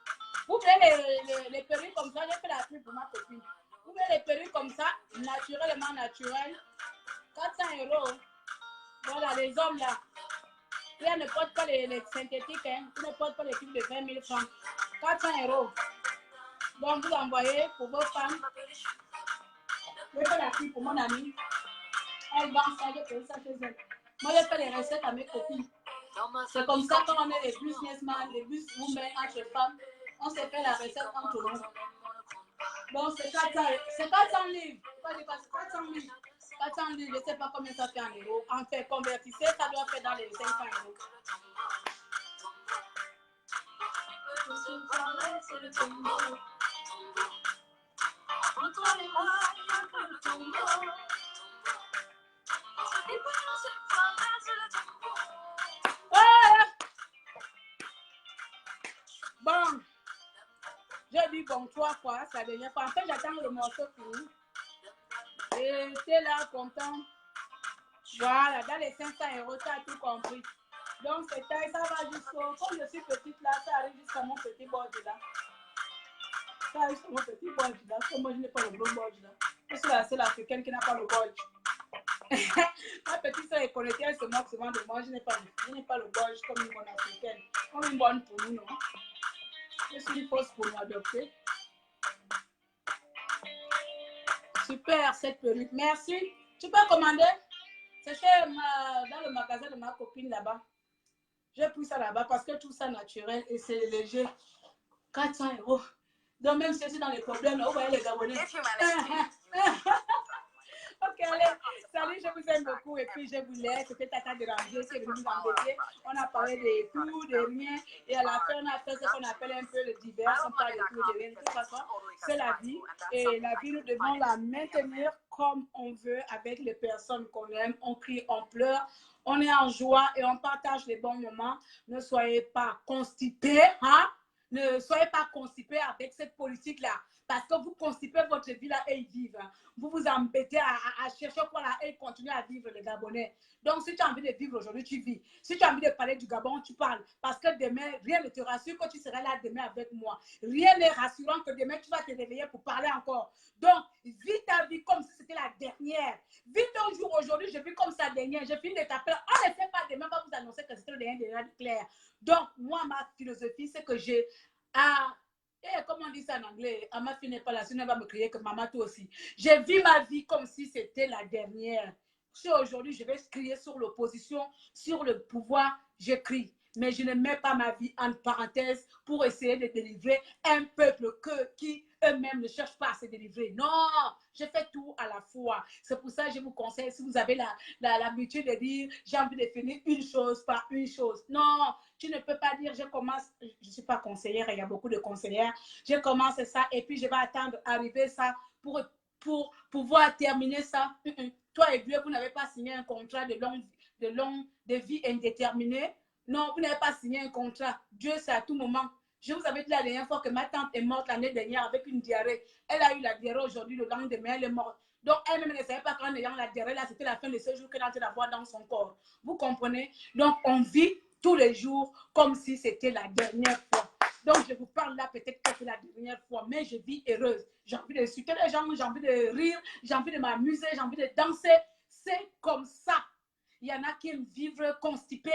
Vous voulez les perruques comme ça, j'ai fait la pub pour ma copine. Vous voulez les perruques comme ça, naturellement naturel, 400 €. Voilà, les hommes là. Ils ne portent pas les synthétiques, hein. Ils ne portent pas les trucs de 20 000 francs. 400 €. Donc, vous envoyez pour vos femmes. Je fais la pub pour mon amie. Elle vend ça, je fais ça chez elle. Moi, je fais les recettes à mes copines. C'est comme ça quand on est les businessmen, les businesswomen entre femmes, on se fait la recette entre nous. Donc, c'est 400 livres. Pourquoi je dis pas 400 livres? 400 livres, je ne sais pas combien ça fait en euros. En fait, convertissez, ça doit faire dans les 500 €. Bon, j'ai dit bon 3 fois, c'est la dernière fois. En fait, j'attends le morceau fini. Et t'es là, content. Voilà, dans les 500 €, tu as tout compris. Donc, c'est ça va jusqu'au... Comme je suis petite là, ça arrive jusqu'à mon petit bord là. Ça arrive jusqu'à mon petit bord là. Comme moi, je n'ai pas le gros bord là. Je suis la seule africaine qui n'a pas le bord. Ma petite soeur est connectée, elle se moque souvent de moi. Je n'ai pas le bord comme une bonne africaine. Comme une bonne pour nous, non? Je suis une fausse pour m'adopter. Super, cette perruque. Merci. Tu peux commander? C'est dans le magasin de ma copine là-bas. J'ai pris ça là-bas parce que tout ça naturel et c'est léger. 400 €. Donc même si je suis dans les problèmes, vous voyez les Gabonais. Ok, allez. Salut, je vous aime beaucoup et puis je vous laisse. C'était Tata de Ranger, c'est venu nous embêter. On a parlé de tout, de rien. Et à la fin, on a fait ce qu'on appelle un peu le divers. On parle de tout, de rien. De toute façon, c'est la vie. Et la vie, nous devons la maintenir comme on veut avec les personnes qu'on aime. On crie, on pleure. On est en joie et on partage les bons moments. Ne soyez pas constipés, hein? Ne soyez pas constipés avec cette politique-là. Parce que vous constipez votre vie là et ils vivent. Hein. Vous vous embêtez à chercher quoi là et continuer à vivre les Gabonais. Donc si tu as envie de vivre aujourd'hui, tu vis. Si tu as envie de parler du Gabon, tu parles. Parce que demain, rien ne te rassure que tu seras là demain avec moi. Rien n'est rassurant que demain, tu vas te réveiller pour parler encore. Donc, vis ta vie comme si c'était la dernière. Vis ton jour aujourd'hui, je vis comme sa dernière. Je finis de t'appeler. On ne fait pas demain, on va vous annoncer que c'était le dernier de clair. Donc, moi, ma philosophie, c'est que j'ai... comment on dit ça en anglais? Ma fille n'est pas là, sinon elle va me crier que maman, toi aussi. J'ai vu ma vie comme si c'était la dernière. Si aujourd'hui, je vais crier sur l'opposition, sur le pouvoir, je crie. Mais je ne mets pas ma vie en parenthèse pour essayer de délivrer un peuple qui eux-mêmes ne cherchent pas à se délivrer. Non, je fais tout à la fois. C'est pour ça que je vous conseille, si vous avez l'habitude de dire, j'ai envie de finir une chose par une chose. Non, tu ne peux pas dire, je commence, je ne suis pas conseillère, il y a beaucoup de conseillères, je commence ça et puis je vais attendre arriver ça pour pouvoir terminer ça. Toi et Dieu, vous n'avez pas signé un contrat de vie indéterminée. Non, vous n'avez pas signé un contrat. Dieu, c'est à tout moment. Je vous avais dit la dernière fois que ma tante est morte l'année dernière avec une diarrhée. Elle a eu la diarrhée aujourd'hui, le lendemain, elle est morte. Donc, elle-même ne savait pas qu'en ayant la diarrhée, là, c'était la fin de ce jour qu'elle a d'avoir dans son corps. Vous comprenez? Donc, on vit tous les jours comme si c'était la dernière fois. Donc, je vous parle là peut-être que c'est la dernière fois, mais je vis heureuse. J'ai envie de suivre les gens, j'ai envie de rire, j'ai envie de m'amuser, j'ai envie de danser. C'est comme ça. Il y en a qui aiment vivre constipés.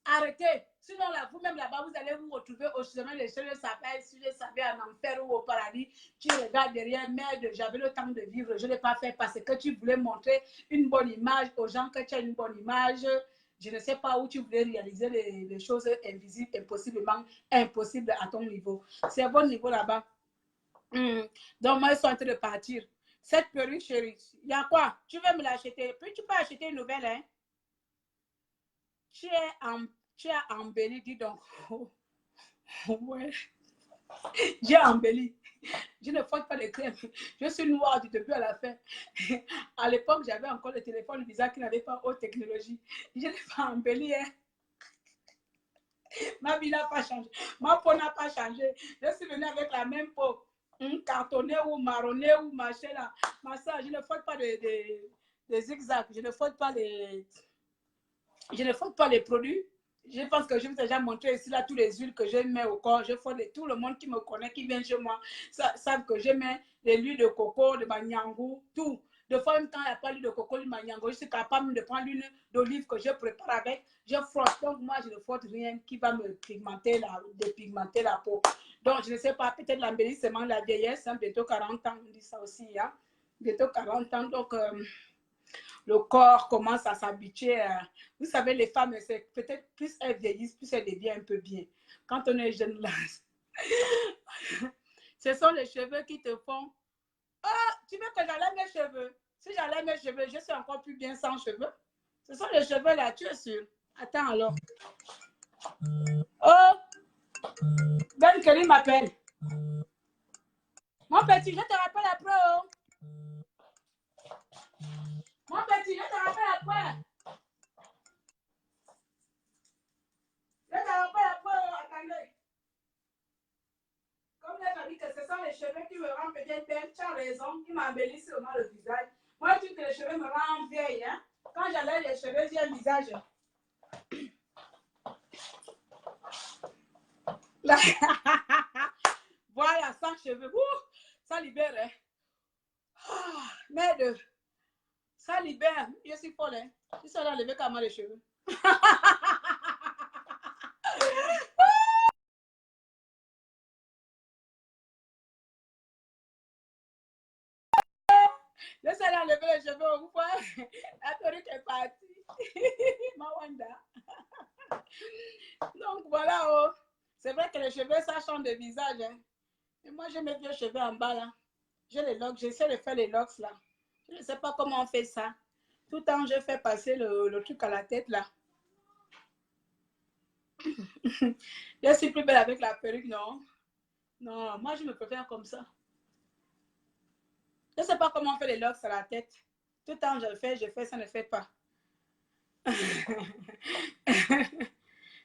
Arrêtez. Sinon, là, vous-même là-bas, vous allez vous retrouver au chemin de chez le sapin, si je savais en enfer ou au paradis. Tu regardes derrière, merde, j'avais le temps de vivre, je ne l'ai pas fait parce que tu voulais montrer une bonne image aux gens que tu as une bonne image. Je ne sais pas où tu voulais réaliser les choses invisibles, impossiblement impossibles à ton niveau. C'est à bon niveau là-bas. Donc, moi, ils sont en train de partir. Cette perruque, chérie, il y a quoi? Tu veux me l'acheter? Puis tu peux acheter une nouvelle, hein? Tu es embellie, dis donc. Ouais. J'ai embelli. Je ne frotte pas les crèmes. Je suis noire du début à la fin. À l'époque, j'avais encore le téléphone Visa qui n'avait pas haute technologie. Je n'ai pas embelli. Hein. Ma vie n'a pas changé. Ma peau n'a pas changé. Je suis venue avec la même peau. Cartonnée ou marronnée ou machin là. Ma soeur, je ne frotte pas des zigzags. Je ne frotte pas les... Je ne frotte pas les produits. Je pense que je vous ai déjà montré ici là tous les huiles que je mets au corps. Je frotte tout le monde qui me connaît, qui vient chez moi, savent que je mets les huiles de coco, de maniangou, tout. De fois, même quand il n'y a pas d'huile de coco, de maniangou, je suis capable de prendre l'huile d'olive que je prépare avec. Je frotte. Donc, moi, je ne frotte rien qui va me pigmenter dépigmenter la peau. Donc, je ne sais pas, peut-être l'embellissement, la vieillesse, hein, bientôt 40 ans, on dit ça aussi. Hein. Bientôt 40 ans, donc... le corps commence à s'habituer. Vous savez, les femmes, c'est peut-être plus elles vieillissent, plus elles deviennent un peu bien. Quand on est jeune là, ce sont les cheveux qui te font. Ah, tu veux que j'enlève mes cheveux? Si j'enlève mes cheveux, je suis encore plus bien sans cheveux. Ce sont les cheveux là, tu es sûr? Attends alors. Oh, Ben Kelly m'appelle. Mon petit, je te rappelle après. Oh. Mon petit, je te rappelle après. Je te rappelle après. Oh. Attendez. Comme elle m'a dit que ce sont les cheveux qui me rendent peut-être belle, tu as raison, qui m'embellissent seulement le visage. Moi, je dis que les cheveux me rendent vieille. Hein? Quand j'enlève les cheveux, j'ai un visage. Là. Voilà, sans cheveux. Ouh, ça libère. Hein? Oh, merde. Ça libère. Je suis folle. Hein? Je suis allée enlever comment les cheveux. Je suis allée enlever les cheveux. Vous voyez, la perruque est partie. Ma Wanda. Donc voilà, oh. C'est vrai que les cheveux, ça change de visage. Hein. Et moi, j'ai mes vieux cheveux en bas là. J'ai les locks, j'essaie de faire les locks là. Je ne sais pas comment on fait ça. Tout le temps, je fais passer le truc à la tête là. Je suis plus belle avec la perruque, non? Non, moi, je me préfère comme ça. Je ne sais pas comment on fait les locks à la tête. Tout le temps, je fais, ça ne fait pas.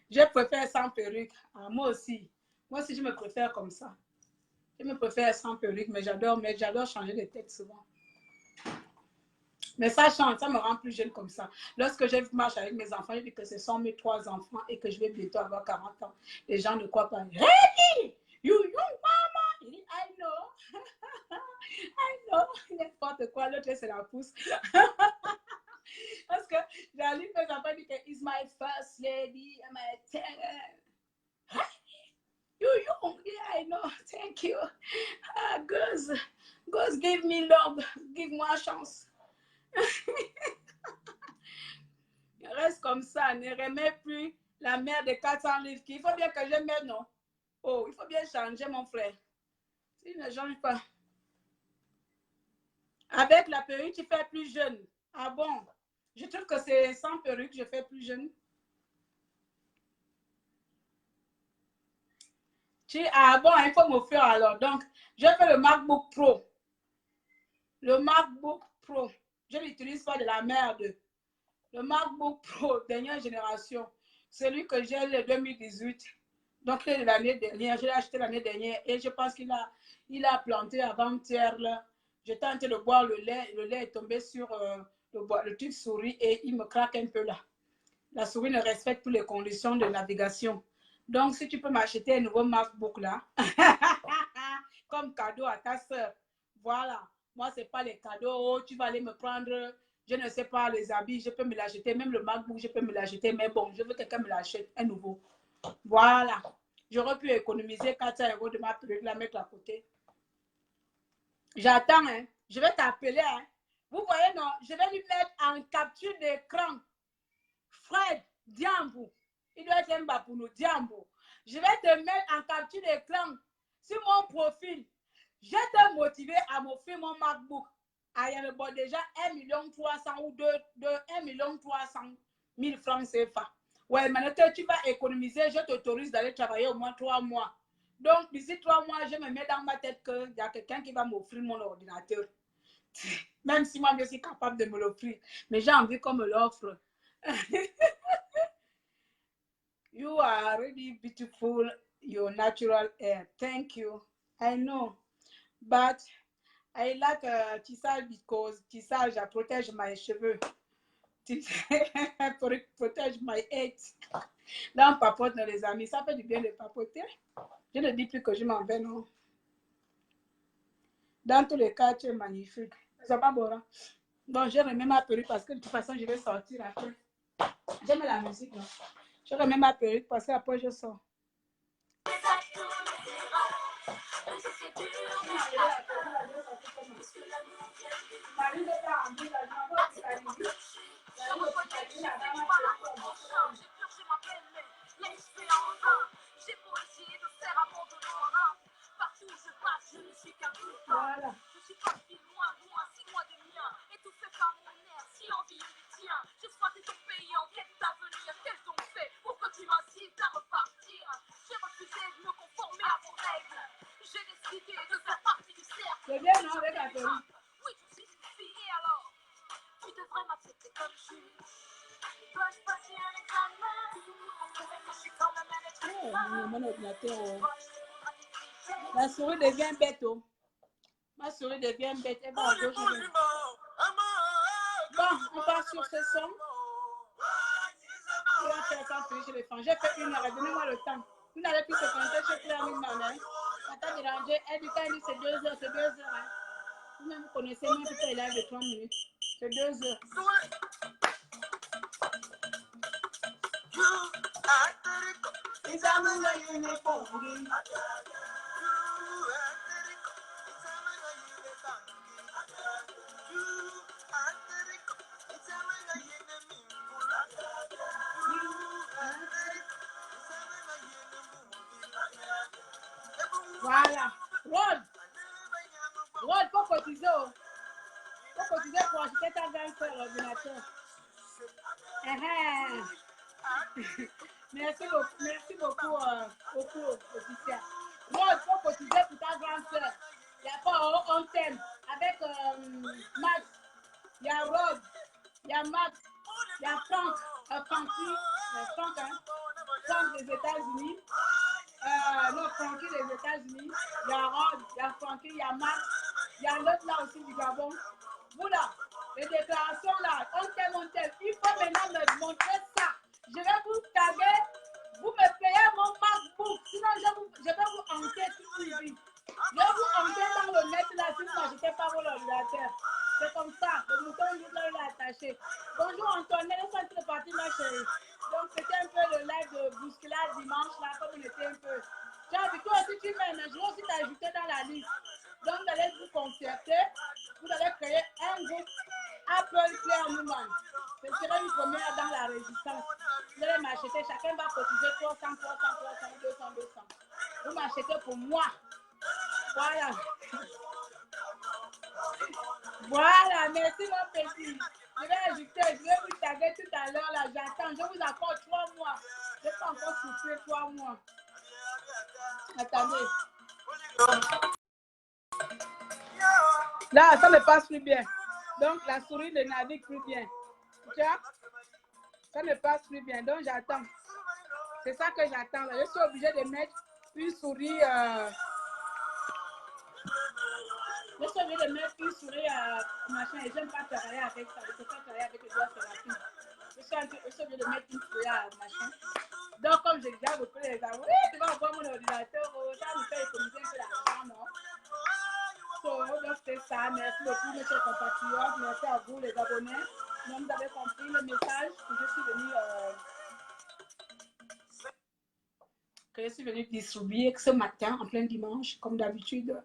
Je préfère sans perruque. Ah, moi aussi. Moi aussi, je me préfère comme ça. Je me préfère sans perruque, mais j'adore changer de tête souvent. Mais ça change, ça me rend plus jeune comme ça. Lorsque je marche avec mes enfants, je dis que ce sont mes 3 enfants et que je vais bientôt avoir 40 ans. Les gens ne croient pas. Hey, you mama! Il dit, I know. I know. N'importe quoi, l'autre c'est la pousse. Parce que j'allume mes enfants et dis que it's my first lady. You, yeah, I know. Thank you. Girls, give me love. Give moi chance. Reste comme ça, ne remets plus la mère de 400 livres. Il faut bien que je mette, non? Oh, il faut bien changer, mon frère. S'il ne change pas. Avec la perruque, tu fais plus jeune. Ah bon? Je trouve que c'est sans perruque, je fais plus jeune. Ah bon, il faut m'offrir alors. Donc, je fais le MacBook Pro. Le MacBook Pro. Je n'utilise pas de la merde. Le MacBook Pro, dernière génération. Celui que j'ai le 2018. Donc, il est de l'année dernière. Je l'ai acheté l'année dernière et je pense qu'il a planté avant-hier. J'étais en train de boire le lait. Le lait est tombé sur le truc souris et il me craque un peu là. La souris ne respecte plus les conditions de navigation. Donc, si tu peux m'acheter un nouveau MacBook là, comme cadeau à ta soeur, voilà. Moi, ce n'est pas les cadeaux. Oh, tu vas aller me prendre, je ne sais pas, les habits, je peux me l'acheter. Même le MacBook, je peux me l'acheter. Mais bon, je veux que quelqu'un me l'achète, un nouveau. Voilà. J'aurais pu économiser 400 € de ma perruque, la mettre à côté. J'attends, hein. Je vais t'appeler, hein. Vous voyez, non? Je vais lui mettre en capture d'écran. Fred, Diambo. Il doit être un bas pour nous, Diambo. Je vais te mettre en capture d'écran sur mon profil. Je t'ai motivé à m'offrir mon MacBook. Ah, il y a déjà 1 300 000 ou 1 300 000 francs CFA. Ouais, maintenant, tu vas économiser, je t'autorise d'aller travailler au moins 3 mois. Donc, d'ici 3 mois, je me mets dans ma tête qu'il y a quelqu'un qui va m'offrir mon ordinateur. Même si moi, je suis capable de me l'offrir. Mais j'ai envie qu'on me l'offre. You are really beautiful, your natural hair. Thank you. I know. But I like tissage because tissage protège mes cheveux. Protège my head. Là, on papote dans les amis. Ça fait du bien de papoter. Je ne dis plus que je m'en vais, non. Dans tous les cas, tu es magnifique. C'est pas bon, hein? Donc, je remets ma perruque parce que de toute façon, je vais sortir après. J'aime la musique, là. Je remets ma perruque parce qu'après, je sors. Voilà. Je suis partie loin, loin, si loin des miens. Étouffée par mon air, si l'envie me tient. J'ai choisi ton pays en quête d'avenir. Qu'elles ont fait pour que tu m'incites à repartir? J'ai refusé de me conformer à vos règles. J'ai décidé de faire partie du cercle. C'est bien, non, avec la perruque. Oui, je suis une fille, et alors? Tu devrais m'accepter comme je suis. Dois-je passer un examen? Je suis quand même un être humain. Mon ordinateur. La souris devient bête, oh. Ma souris devient bête. Elle va à gauche. Bon, on part sur ce son. On va faire ça chez les femmes. J'ai fait 1 heure. Donnez-moi le temps. Vous n'allez plus se connecter chez Claire Minman. Hein. Ça t'a dérangé. Elle dit quand dit c'est 2 heures. C'est 2 heures. Hein. Vous-même vous connaissez même plutôt live de 30 minutes. C'est 2 heures. Voilà. Rod, faut cotiser. Faut cotiser pour acheter ta grande soeur l'ordinateur. Merci beaucoup, Laetitia. Rod, faut cotiser pour ta grande soeur. Il y a pas on t'aime. Avec Max, il y a Rod, il y a Max, il y a Franck, Franck, hein? Franck des États-Unis. Non, Francky des États-Unis. Il y a Rod, il y a Francky, il y a Max. Il y a l'autre là aussi du Gabon. Vous là, les déclarations là, on t'aime. Il faut maintenant me montrer ça. Je vais vous taguer. Vous me payez mon MacBook. Sinon, je vais vous hanter toute une vie. Je vais vous hanter dans le net là si vous n'achetez pas vos ordinateurs. C'est comme ça. Le mouton, il est attaché. Bonjour Antoinette, laisse-moi te partir ma chérie. Donc, c'était un peu le live de bousculade dimanche là, comme on était un peu. Tu as vu, toi aussi tu m'aimes, je vais aussi t'ajouter dans la liste. Donc, vous allez vous concerter, vous allez créer un groupe Apple Claire Newman. Ce sera une première dans la résistance. Vous allez m'acheter, chacun va cotiser 300, 200. Vous m'achetez pour moi. Voilà. Voilà, merci mon petit. Je vais ajouter, je vais vous taguer tout à l'heure là, j'attends. Je vous accorde 3 mois. Je peux encore souffler 3 mois. Attendez. Là, ça ne passe plus bien. Donc, la souris ne navigue plus bien. Tu vois? Ça ne passe plus bien. Donc, j'attends. C'est ça que j'attends. Je suis obligée de mettre une souris... Je suis obligée de mettre une souris machin. Et j'aime pas travailler avec ça. Je ne peux pas travailler avec les doigts thérapies. Je suis obligée de mettre une souris machin. Donc, comme j'ai déjà repris les amis, oui, tu vas avoir mon ordinateur. Ça nous fait économiser un peu d'argent, non? Donc, c'est ça. Merci beaucoup, mes chers compatriotes. Merci à vous, les abonnés. Donc, vous avez compris le message que je suis venue que je suis venue distribuer ce matin, en plein dimanche, comme d'habitude.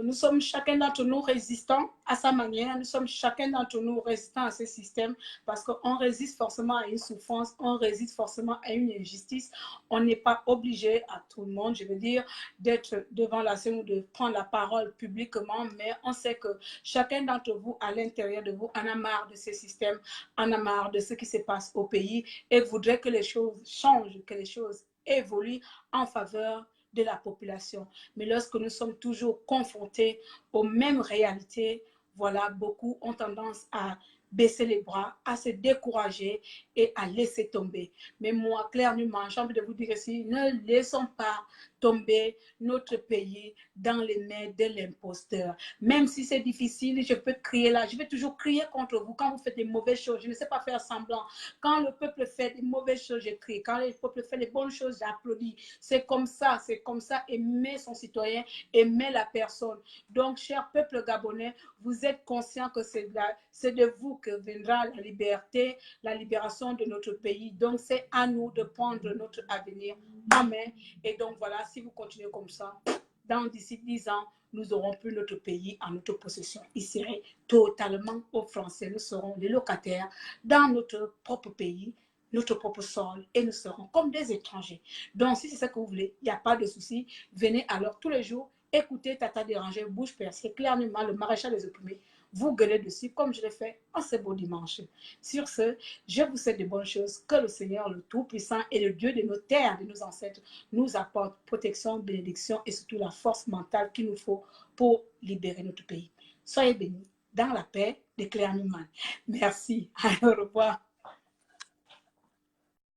Nous sommes chacun d'entre nous résistants à sa manière, nous sommes chacun d'entre nous résistants à ce système parce qu'on résiste forcément à une souffrance, on résiste forcément à une injustice. On n'est pas obligé à tout le monde, je veux dire, d'être devant la scène ou de prendre la parole publiquement, mais on sait que chacun d'entre vous, à l'intérieur de vous, en a marre de ce système, en a marre de ce qui se passe au pays et voudrait que les choses changent, que les choses évoluent en faveur de la population. Mais lorsque nous sommes toujours confrontés aux mêmes réalités, voilà, beaucoup ont tendance à baisser les bras, à se décourager et à laisser tomber. Mais moi, Claire Newman, j'ai envie de vous dire ici, ne laissons pas tomber notre pays dans les mains de l'imposteur. Même si c'est difficile, je peux crier là, je vais toujours crier contre vous quand vous faites des mauvaises choses. Je ne sais pas faire semblant. Quand le peuple fait des mauvaises choses, je crie. Quand le peuple fait des bonnes choses, j'applaudis. C'est comme ça, c'est comme ça. Aimer son citoyen, aimer la personne. Donc, cher peuple gabonais, vous êtes conscient que c'est de vous que viendra la liberté, la libération de notre pays. Donc, c'est à nous de prendre notre avenir en main. Et donc, voilà, si vous continuez comme ça, d'ici 10 ans, nous aurons plus notre pays en notre possession. Il serait totalement aux Français. Nous serons les locataires dans notre propre pays, notre propre sol, et nous serons comme des étrangers. Donc, si c'est ça que vous voulez, il n'y a pas de souci. Venez alors tous les jours, écoutez Tata Déranger, bouche percée, clairement, le maréchal des opprimés. Vous gueulez dessus comme je l'ai fait en ce beau dimanche. Sur ce, je vous souhaite de bonnes choses. Que le Seigneur, le Tout-Puissant et le Dieu de nos terres, de nos ancêtres, nous apporte protection, bénédiction et surtout la force mentale qu'il nous faut pour libérer notre pays. Soyez bénis dans la paix de Claire Newman. Merci. Au revoir.